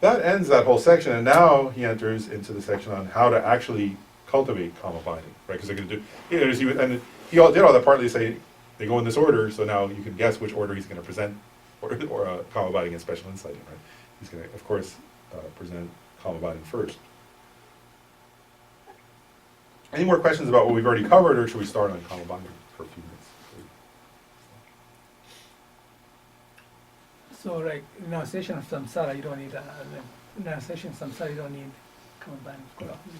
That ends that whole section, and now he enters into the section on how to actually cultivate calm abiding, right? Because they're going to do, and he did all that partly to say they go in this order, so now you can guess which order he's going to present or calm abiding and special insight in, right? He's going to, of course, present calm abiding first. Any more questions about what we've already covered, or should we start on calm abiding for a few minutes? So like renunciation of samsara, you don't need renunciation of samsara, you don't need calm abiding.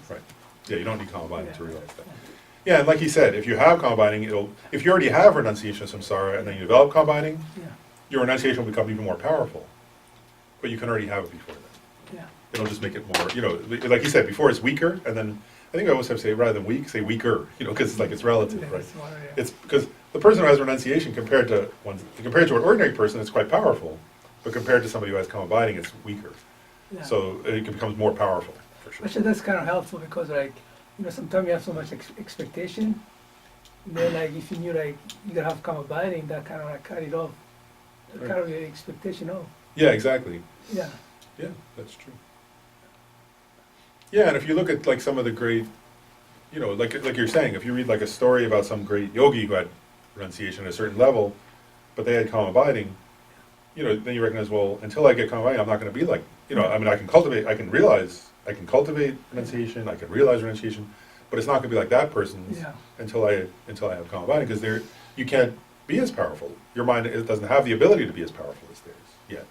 Right. Yeah, you don't need calm abiding to realize that. Yeah, and like he said, if you have calm abiding, if you already have renunciation of samsara and then you develop calm abiding, your renunciation will become even more powerful. But you can already have it before that. Yeah. It'll just make it more, like he said, before it's weaker, and then I think I always have to say, rather than weak, say weaker, because it's like it's relative, right? It's because the person who has renunciation compared to an ordinary person, it's quite powerful, but compared to somebody who has calm abiding, it's weaker. Yeah. So it becomes more powerful, for sure. Actually, that's kind of helpful because, like, sometimes you have so much expectation. Then, like, if you knew, like, you don't have calm abiding, that kind of like cut it off, Right. cut your expectation off. Yeah, exactly. Yeah. Yeah, that's true. Yeah, and if you look at like some of the great, like you're saying, if you read like a story about some great yogi who had renunciation at a certain level, but they had calm abiding, then you recognize, well, until I get calm abiding, I'm not going to be like, I can cultivate renunciation, I can realize renunciation, but it's not going to be like that person's until I have calm abiding, because you can't be as powerful. Your mind, it doesn't have the ability to be as powerful as theirs yet.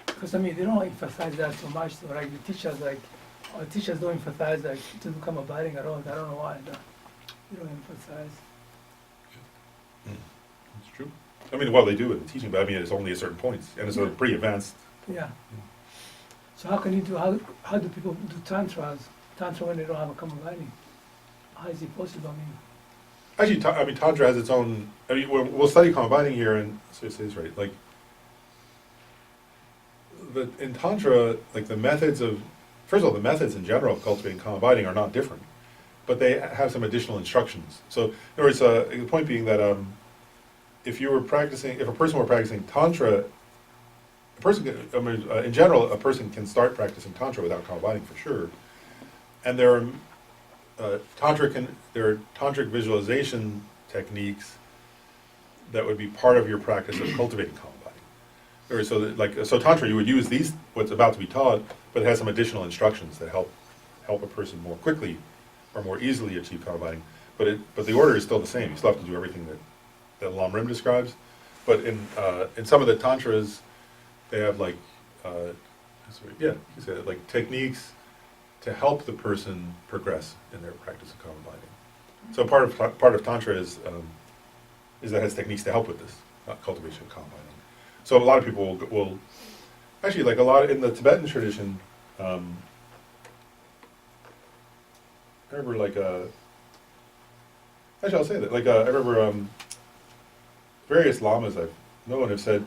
Because they don't emphasize that so much. So like the teachers don't emphasize like to become abiding at all. I don't know why. They don't emphasize. That's true. I mean, well, they do in the teaching, but I mean, it's only at certain points, and it's a pretty advanced. Yeah. So how can you do, how do people do tantra when they don't have a common binding? How is it possible? I mean, Actually, I mean, Tantra has its own, I mean, we'll study combining here, and so it says, right, like, in Tantra, like the methods of, first of all, the methods in general of cultivating combining are not different, but they have some additional instructions. So, in other words, the point being that if a person were practicing Tantra, a person, in general, a person can start practicing Tantra without combining for sure. And there are tantric visualization techniques that would be part of your practice of cultivating combining. Or so Tantra, you would use what's about to be taught, but it has some additional instructions that help a person more quickly or more easily achieve combining. But the order is still the same. You still have to do everything that Lam Rim describes. But in some of the tantras, they have like techniques to help the person progress in their practice of combining. So part of tantra is that it has techniques to help with this cultivation of combining. So a lot of people will actually, like a lot in the Tibetan tradition. I remember actually I'll say that I remember various lamas I've known have said,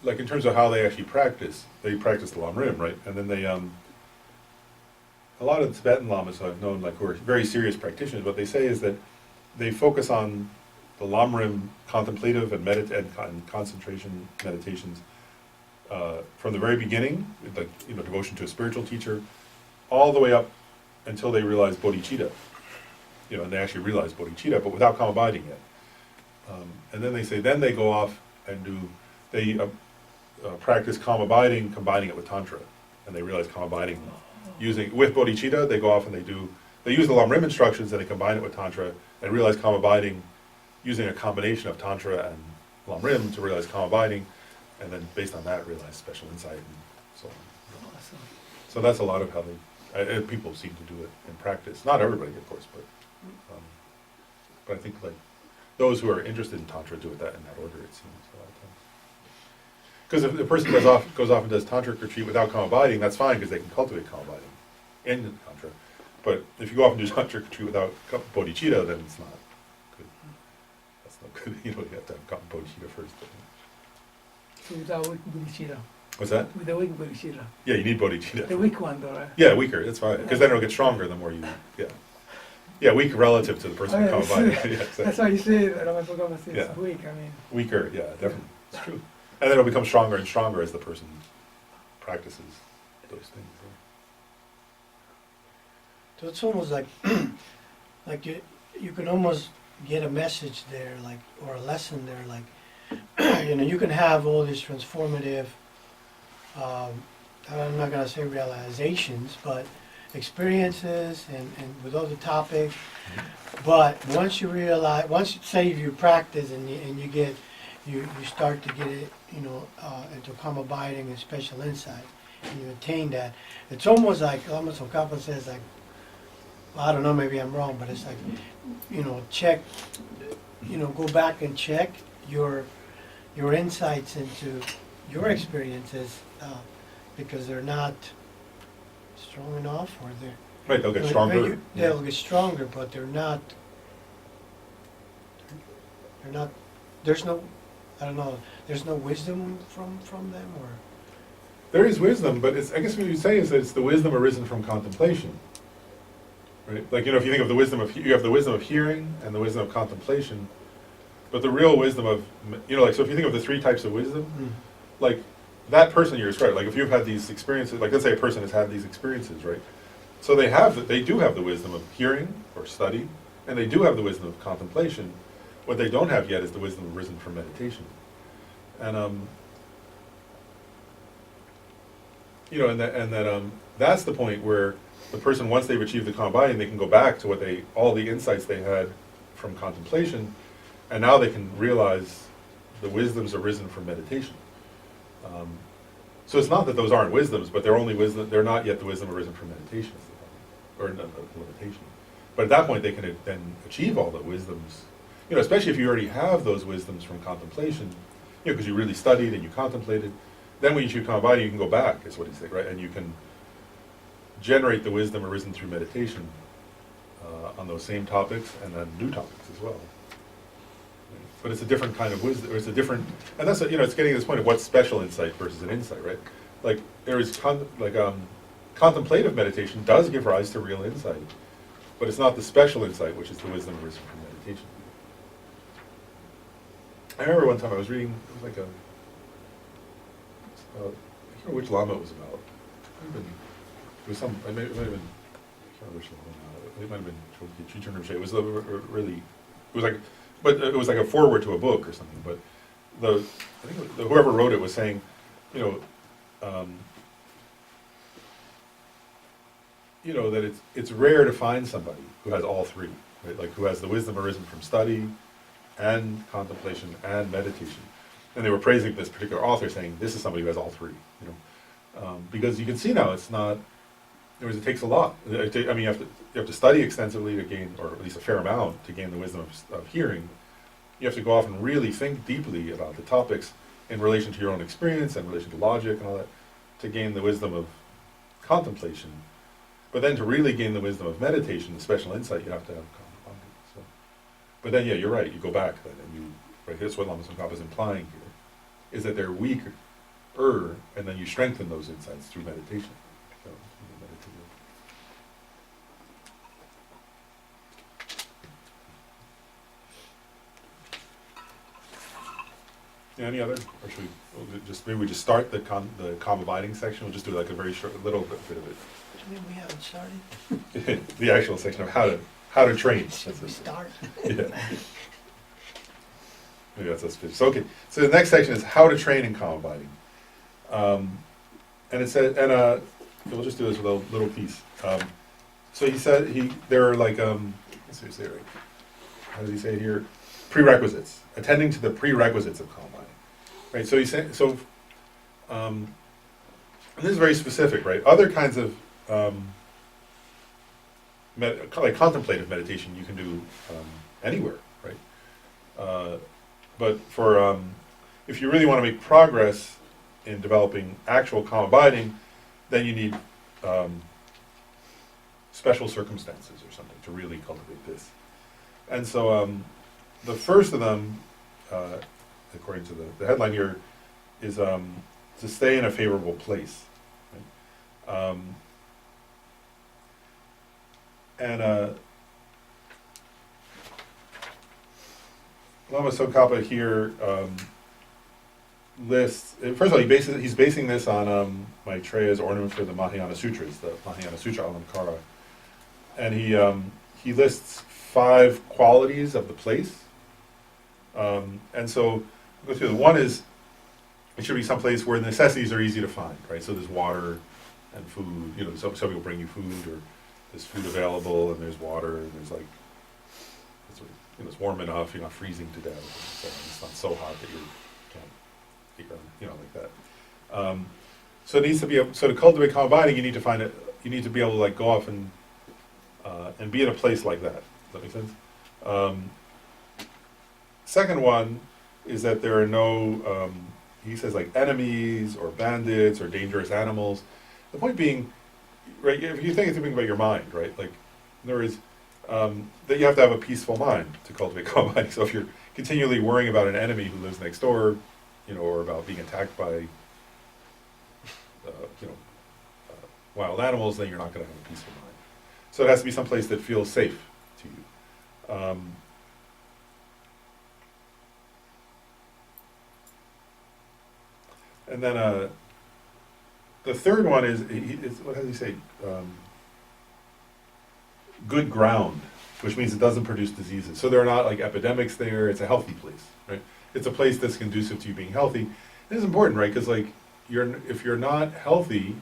like in terms of how they actually practice, they practice the Lam Rim, right? And then they a lot of the Tibetan lamas I've known, like who are very serious practitioners, what they say is that they focus on the Lam Rim contemplative and concentration meditations from the very beginning, like devotion to a spiritual teacher, all the way up until they realize bodhicitta. And they actually realize bodhicitta, but without calm abiding yet. And then they say, then they go off and practice calm abiding, combining it with tantra, and they realize calm abiding. With bodhicitta, they go off and they use the Lam Rim instructions and they combine it with tantra and realize calm abiding using a combination of tantra and Lam Rim to realize calm abiding, and then based on that realize special insight and so on. awesome. So that's a lot of how people seem to do it in practice. Not everybody, of course, but I think like those who are interested in tantra do it in that order. It seems a lot of times. Because if the person goes off and does tantric retreat without calm abiding, that's fine because they can cultivate calm abiding in tantra. But if you go off and do tantric retreat without bodhicitta, then it's not good. That's not good. You have to have bodhicitta first. So without weak bodhicitta. What's that? With the weak bodhicitta. Yeah, you need bodhicitta. The weak one though, right? Yeah, weaker. That's fine. Because then it'll get stronger the more you. Yeah, weak relative to the person who calm abiding. Yeah, exactly. That's why you say that. I forgot to say it's Yeah. weak. I mean. Weaker, yeah, definitely. It's true. And then it'll become stronger and stronger as the person practices those things. So it's almost like, like you can almost get a message there, like, or a lesson there, like, you can have all these transformative, I'm not gonna say realizations, but experiences and with other topics. But once you realize, say you practice and you start to get it, into calm abiding and special insight, and you attain that, it's almost like Lama Tsongkhapa says, like, well, I don't know, maybe I'm wrong, but it's like, check, go back and check your insights into your experiences, because they're not strong enough, or they're Right, they'll get stronger. They'll get stronger, but they're not. There's no, I don't know. There's no wisdom from them, or. There is wisdom, but I guess what you say is that it's the wisdom arisen from contemplation. Right? Like, if you think of the wisdom you have the wisdom of hearing and the wisdom of contemplation, but the real wisdom of, so if you think of the three types of wisdom, like that person you're describing, like if you've had these experiences, like let's say a person has had these experiences, right? So they do have the wisdom of hearing or study, and they do have the wisdom of contemplation. What they don't have yet is the wisdom arisen from meditation. And that's the point where the person, once they've achieved the calm abiding, they can go back to all the insights they had from contemplation, and now they can realize the wisdoms arisen from meditation. So it's not that those aren't wisdoms, but they're only wisdom. They're not yet the wisdom arisen from meditation, or no, limitation. But at that point, they can then achieve all the wisdoms. you know, especially if you already have those wisdoms from contemplation, you know, because you really studied and you contemplated, then when you should come about, you can go back, is what he's saying, right? And you can generate the wisdom arisen through meditation on those same topics, and then new topics as well. But it's a different kind of wisdom, or it's a different, and that's, you know, it's getting to this point of what's special insight versus an insight, right? Like, there is, contemplative meditation does give rise to real insight, but it's not the special insight, which is the wisdom arisen from meditation. I remember one time I was reading, it was like I can't remember which Lama it was about. It was some, it might have been, I can't remember which Lama now. It might have been Chulki Rinpoche. It was really, it was like, but it was like a foreword to a book or something. But I think whoever wrote it was saying, you know, that it's rare to find somebody who has all three, right? Like who has the wisdom arisen from study and contemplation and meditation. And they were praising this particular author, saying this is somebody who has all three, you know, because you can see now it's not. In other words, it takes a lot. I mean, you have to study extensively to gain, or at least a fair amount, to gain the wisdom of hearing. You have to go off and really think deeply about the topics in relation to your own experience and in relation to logic and all that, to gain the wisdom of contemplation. But then to really gain the wisdom of meditation, the special insight, you have to have contemplation. So, but then, yeah, you're right. You go back then, and you, right. Here's what Lama Tsongkhapa is implying here, is that they're weaker, and then you strengthen those insights through meditation. So, yeah, any other? Or should we just start the calm abiding section? We'll just do like a very short, little bit of it. What do you mean we haven't started? The actual section of how to train. Should we start? Yeah. Maybe that's us. So okay. So the next section is how to train in calm abiding. And it said, and we'll just do this with a little piece. So he said there are like let's see what he say right. How does he say it here? Prerequisites. Attending to the prerequisites of calm abiding. Right. So he's saying so. And this is very specific, right? Other kinds of like contemplative meditation you can do anywhere, right? But for if you really want to make progress in developing actual calm abiding, then you need special circumstances or something to really cultivate this. And so the first of them, according to the headline here, is to stay in a favorable place. Right? Lama Tsongkhapa here lists. First of all, he's basing this on Maitreya's ornament for the Mahayana Sutras, the Mahayana Sutra Alamkara, and he lists 5 qualities of the place. And so I'll go through. One is it should be someplace where necessities are easy to find, right? So there's water and food. You know, some people bring you food, or there's food available, and there's water, and there's like, it's warm enough. You're not freezing to death. So it's not so hot that you can't, you know, like that. So it needs to be so to cultivate calm abiding, you need to find it. You need to be able to like go off and be in a place like that. Does that make sense? Second one is that there are no, he says, like enemies or bandits or dangerous animals. The point being, right, if you think about your mind, right, like there is, that you have to have a peaceful mind to cultivate calm abiding. So if you're continually worrying about an enemy who lives next door, you know, or about being attacked by, wild animals, then you're not going to have a peaceful mind. So it has to be someplace that feels safe to you. And then the third one is what does he say? Good ground, which means it doesn't produce diseases. So there are not like epidemics there. It's a healthy place, right? It's a place that's conducive to you being healthy. It is important, right? Because like if you're not healthy,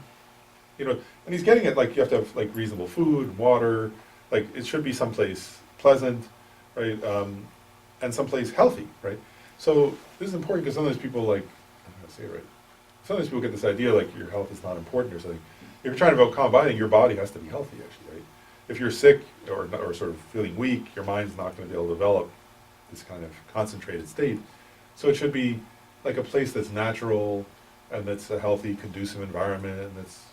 you know, and he's getting it like you have to have like reasonable food, water. Like it should be someplace pleasant, right? And someplace healthy, right? So this is important because sometimes people like, I don't know how to say it right. Sometimes people get this idea like your health is not important or something. If you're trying to develop calm abiding, your body has to be healthy, actually, right? If you're sick or sort of feeling weak, your mind's not going to be able to develop this kind of concentrated state. So it should be like a place that's natural and that's a healthy, conducive environment and that's,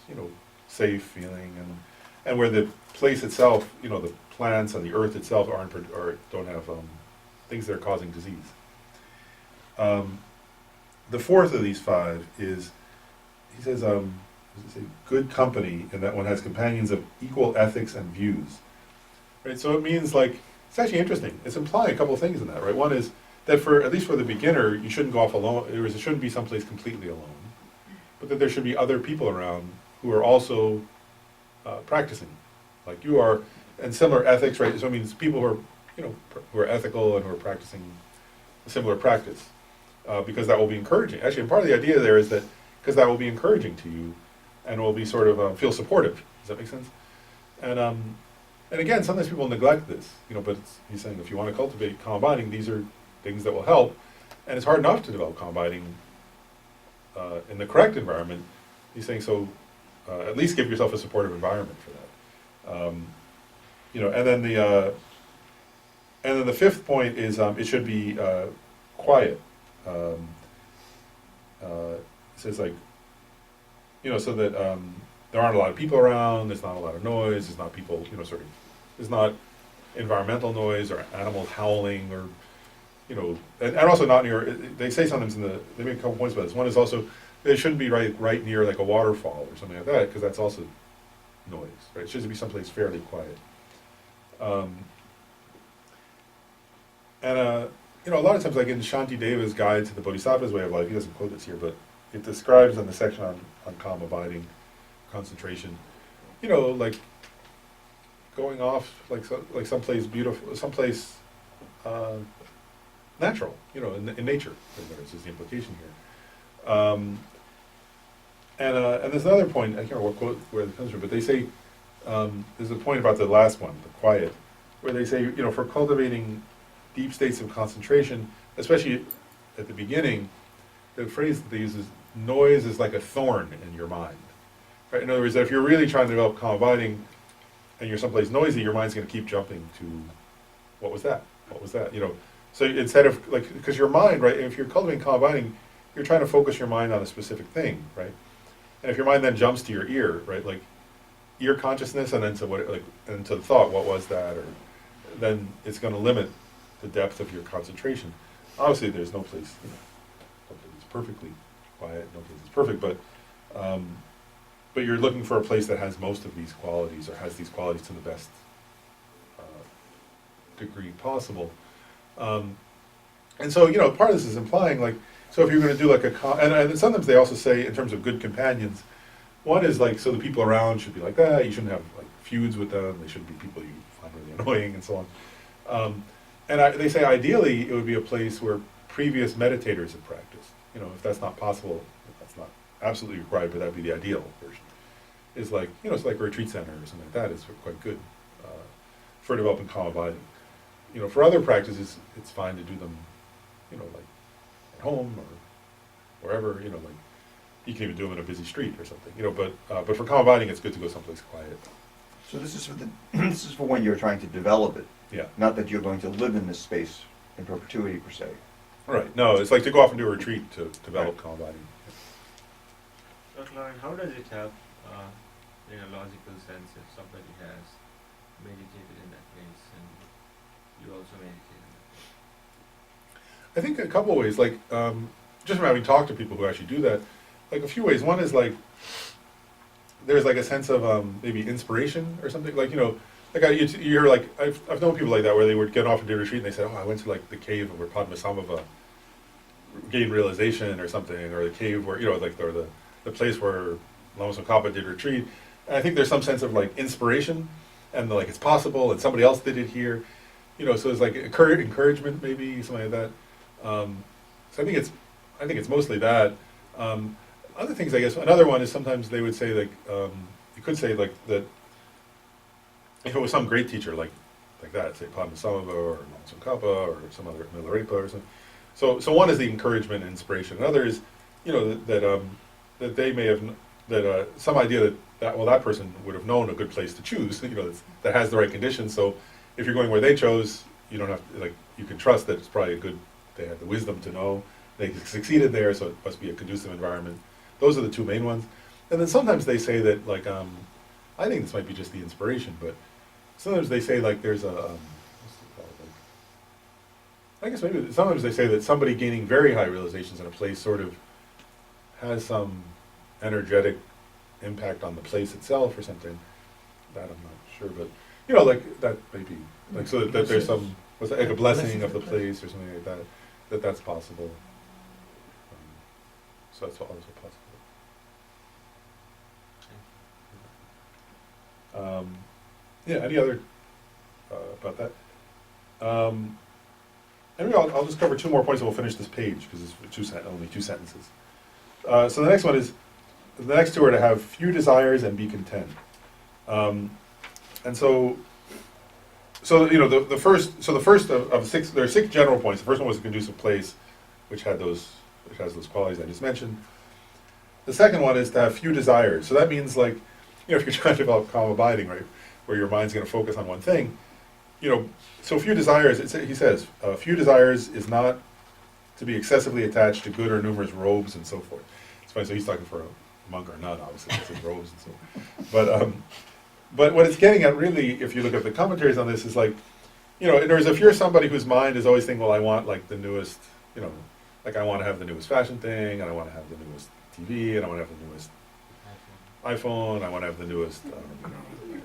safe feeling and where the place itself, the plants and the earth itself or don't have things that are causing disease. The fourth of these five is, he says, good company, in that one has companions of equal ethics and views. Right, so it means like, it's actually interesting. It's implying a couple of things in that, right? One is that at least for the beginner, you shouldn't go off alone, it shouldn't be someplace completely alone, but that there should be other people around who are also practicing, like you are, and similar ethics, right? So it means people who are, who are ethical and who are practicing a similar practice, because that will be encouraging. Actually, and part of the idea there is that, because that will be encouraging to you, and will be sort of feel supportive. Does that make sense? And again, sometimes people neglect this, but he's saying if you want to cultivate calm abiding, these are things that will help, and it's hard enough to develop calm abiding in the correct environment. He's saying so. At least give yourself a supportive environment for that. And then the fifth point is it should be quiet. It says like, so that there aren't a lot of people around. There's not a lot of noise. There's not people, there's not environmental noise or animals howling or, and also not near. They say sometimes they make a couple points about this. One is also, it shouldn't be right near like a waterfall or something like that, because that's also noise, right? It should be someplace fairly quiet. A lot of times, like in Shanti Deva's Guide to the Bodhisattva's Way of Life, he doesn't quote this here, but it describes in the section on calm abiding, concentration, like going off like someplace beautiful, someplace natural, in nature. This is the implication here. And there's another point, I can't remember what quote where it comes from, but they say, there's a point about the last one, the quiet, where they say, for cultivating deep states of concentration, especially at the beginning, the phrase that they use is, noise is like a thorn in your mind. Right? In other words, that if you're really trying to develop calm abiding, and you're someplace noisy, your mind's going to keep jumping to, what was that? What was that? So instead of, because your mind, right, if you're cultivating calm abiding, you're trying to focus your mind on a specific thing, right? And if your mind then jumps to your ear, right, like ear consciousness, and then to the thought, what was that? Or then it's going to limit the depth of your concentration. Obviously, there's no place, no place is perfectly quiet, no place is perfect, but you're looking for a place that has most of these qualities, or has these qualities to the best degree possible. And so, part of this is implying, so if you're going to do and sometimes they also say, in terms of good companions, one is so the people around should be like that, you shouldn't have feuds with them, they shouldn't be people you find really annoying and so on. They say ideally it would be a place where previous meditators have practiced. If that's not possible, that's not absolutely required, but that'd be the ideal version. Is it's like a retreat center or something like that is quite good for developing calm abiding. For other practices, it's fine to do them, at home or wherever. You can even do them in a busy street or something. But for calm abiding, it's good to go someplace quiet. So this is for this is for when you're trying to develop it. Yeah. Not that you're going to live in this space in perpetuity per se. Right. No, it's like to go off and do a retreat to develop calm abiding. Dr. Lauren, how does it help, in a logical sense, if somebody has meditated in that place and you also meditate in that place? I think a couple of ways, just from having talked to people who actually do that, a few ways. One is there's a sense of maybe inspiration or something. I've known people like that where they would get off and do a retreat and they said, oh, I went to the cave where Padmasambhava gained realization or something, or the cave where, or the place where Lama Tsongkhapa did retreat. And I think there's some sense of inspiration and it's possible and somebody else did it here. So it's encouragement maybe, something like that. So I think it's mostly that. Other things, I guess, another one is sometimes they would say you could say that if it was some great teacher like that, say Padmasambhava or Lama Tsongkhapa or some other Milarepa or something. So one is the encouragement and inspiration. Another is, that they may have some idea that person would have known a good place to choose. That has the right conditions. So if you're going where they chose, you don't have, like, you can trust that it's probably a good, they had the wisdom to know, they succeeded there, so it must be a conducive environment. Those are the two main ones. And then sometimes they say that, like, I think this might be just the inspiration, but sometimes they say, like, there's a, what's it called, like, I guess maybe, sometimes they say that somebody gaining very high realizations in a place sort of has some energetic impact on the place itself or something. That I'm not sure, but, you know, like, that may be, like, so that there's some, what's that, like a blessing of the place or something like that, that's possible. So that's also possible. Yeah, any other, about that? And maybe I'll just cover two more points and we'll finish this page, because it's only two sentences. So the next one is, the next two are to have few desires and be content. And so you know, the first of six, there are 6 general points. The first one was a conducive place, which has those qualities I just mentioned. The second one is to have few desires. So that means, like, you know, if you're trying to develop calm abiding, right, where your mind's going to focus on one thing, you know, so few desires, he says, few desires is not to be excessively attached to good or numerous robes and so forth. It's funny, so he's talking for a monk or a nun, obviously, it's in robes and so forth. But what it's getting at, really, if you look at the commentaries on this, is like, you know, in other words, if you're somebody whose mind is always thinking, well, I want, like, the newest, you know, like, I want to have the newest fashion thing, and I want to have the newest TV, and I want to have the newest iPhone, I want to have the newest,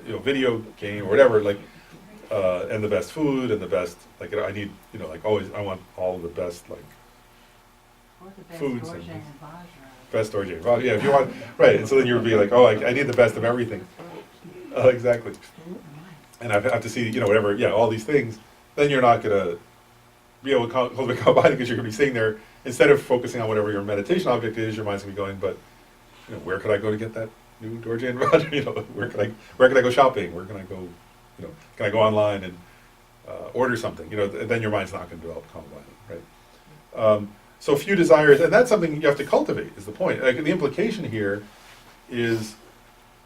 you know, video game or whatever, like, and the best food and the best, like, I need, you know, like, always, I want all the best, like, foods and best orge and vodka. Yeah, if you want, right, and so then you'll be like, oh, I need the best of everything. Exactly. And I have to see, you know, whatever, yeah, all these things, then you're not going to be able to cultivate calm abiding, because you're going to be sitting there, instead of focusing on whatever your meditation object is, your mind's going to be going, but, you know, where could I go to get that new Dorje and Roger? You know, where can I go shopping? Where can I go, you know, can I go online and order something? You know, then your mind's not going to develop calm abiding, right? So few desires, and that's something you have to cultivate, is the point. Like, the implication here is,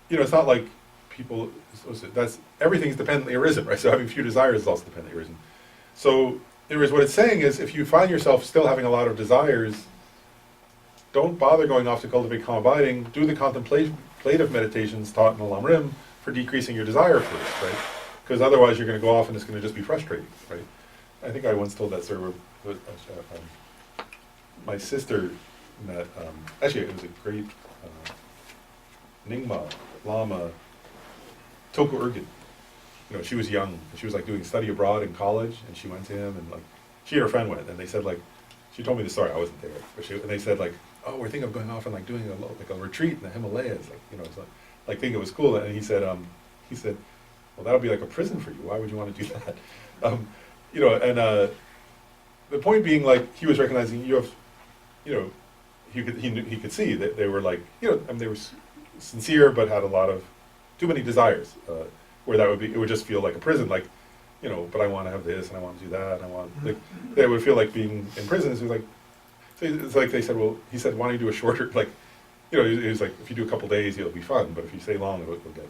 you know, it's not like people, that's, everything's dependently arisen, right? So having few desires is also dependently arisen. So, in other words, what it's saying is, if you find yourself still having a lot of desires, don't bother going off to cultivate calm abiding. Do the contemplative meditations taught in the Lam Rim for decreasing your desire first, right? Because otherwise you're going to go off and it's going to just be frustrating, right? I think I once told that story where my sister met, actually it was a great Nyingma, Lama, Toku Urgyen. You know, she was young, and she was, like, doing study abroad in college, and she went to him, and, like, she and her friend went, and they said, like, she told me the story, I wasn't there, but and they said, like, oh, we're thinking of going off and, like, doing a retreat in the Himalayas, like, you know, it's like think it was cool, and he said, well, that'll be like a prison for you, why would you want to do that? You know, and the point being, like, he was recognizing you have, you know, he could see that they were, like, you know, I mean, they were sincere, but had a lot of, too many desires, where it would just feel like a prison, like, you know, but I want to have this, and I want to do that, and I want, like, they would feel like being in prison. So it's like they said, well, he said, why don't you do a shorter, like, you know, he was like, if you do a couple days, it'll be fun, but if you stay long, you'll get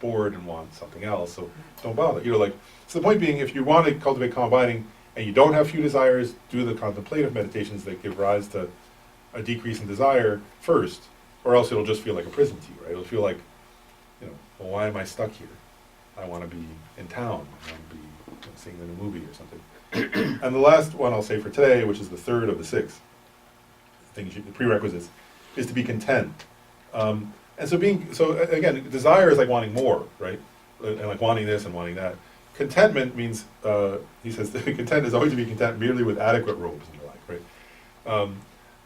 bored and want something else, so don't bother. You know, like, so the point being, if you want to cultivate calm abiding, and you don't have few desires, do the contemplative meditations that give rise to a decrease in desire first, or else it'll just feel like a prison to you, right? It'll feel like, you know, well, why am I stuck here? I want to be in town. I want to be, you know, seeing the new movie or something. And the last one I'll say for today, which is the third of the 6 things, the prerequisites, is to be content. And so again, desire is like wanting more, right? And like wanting this and wanting that. Contentment means, he says, content is always to be content merely with adequate robes and the like, right?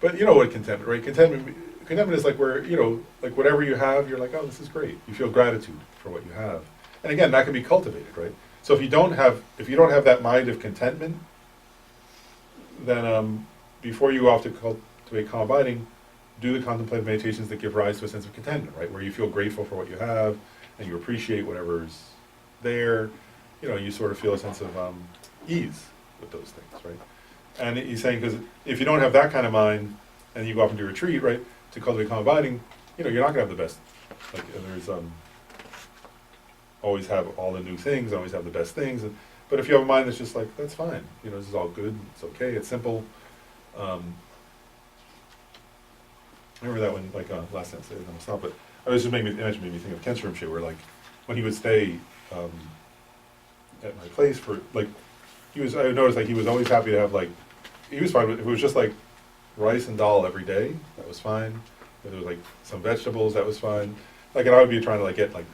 But you know what contentment, right? Contentment is like where, you know, like whatever you have, you're like, oh, this is great. You feel gratitude for what you have. And again, that can be cultivated, right? So if you don't have that mind of contentment, then before you go off to cultivate calm abiding, do the contemplative meditations that give rise to a sense of contentment, right? Where you feel grateful for what you have, and you appreciate whatever's there. You know, you sort of feel a sense of ease with those things, right? And he's saying, because if you don't have that kind of mind, and you go off into retreat, right, to cultivate calm abiding, you know, you're not going to have the best. Like, there's always have all the new things, always have the best things, But if you have a mind that's just like, that's fine, you know, this is all good, it's okay, it's simple. Remember that when, like, last time I said, no, stop, but I was just made me think of Kent's Rinpoche, where like, when he would stay, at my place for, like, I noticed like he was always happy to have like, he was fine with, if it was just like rice and dal every day, that was fine. If there was like some vegetables, that was fine. Like, and I would be trying to like get like,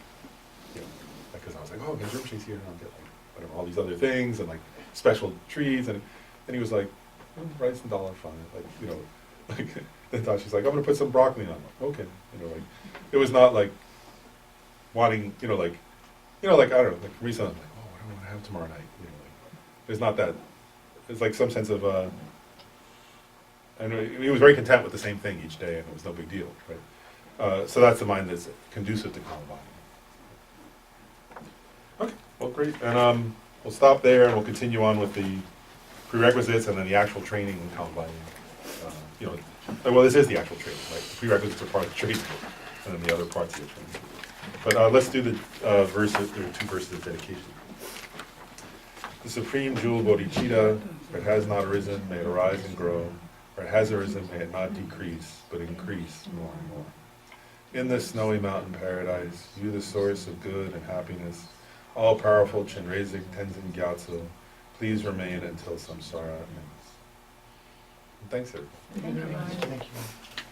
you know, because I was like, oh, Kent's Rinpoche's here, and I'll get like, whatever, all these other things, and like special treats, and he was like, rice and dal are fine, like, you know, like, then she's like, I'm gonna put some broccoli on it. Okay, you know, like, it was not like wanting, I don't know, like for me, I'm like, oh, what do I want to have tomorrow night? You know, like, there's not that. It's like some sense of, I know he was very content with the same thing each day, and it was no big deal, right? So that's the mind that's conducive to calm body. Okay, well, great, and we'll stop there, and we'll continue on with the prerequisites, and then the actual training in calm body. You know, well, this is the actual training, right? The prerequisites are part of the training, and then the other parts of the training. But let's do the verses. There are 2 verses of dedication. The supreme jewel bodhicitta, where it has not arisen, may it arise and grow. Where it has arisen, may it not decrease, but increase more and more. In this snowy mountain paradise, you the source of good and happiness, all-powerful Chenrezig Tenzin Gyatso, please remain until samsara ends. And thanks, everybody. Thank you. Thank you.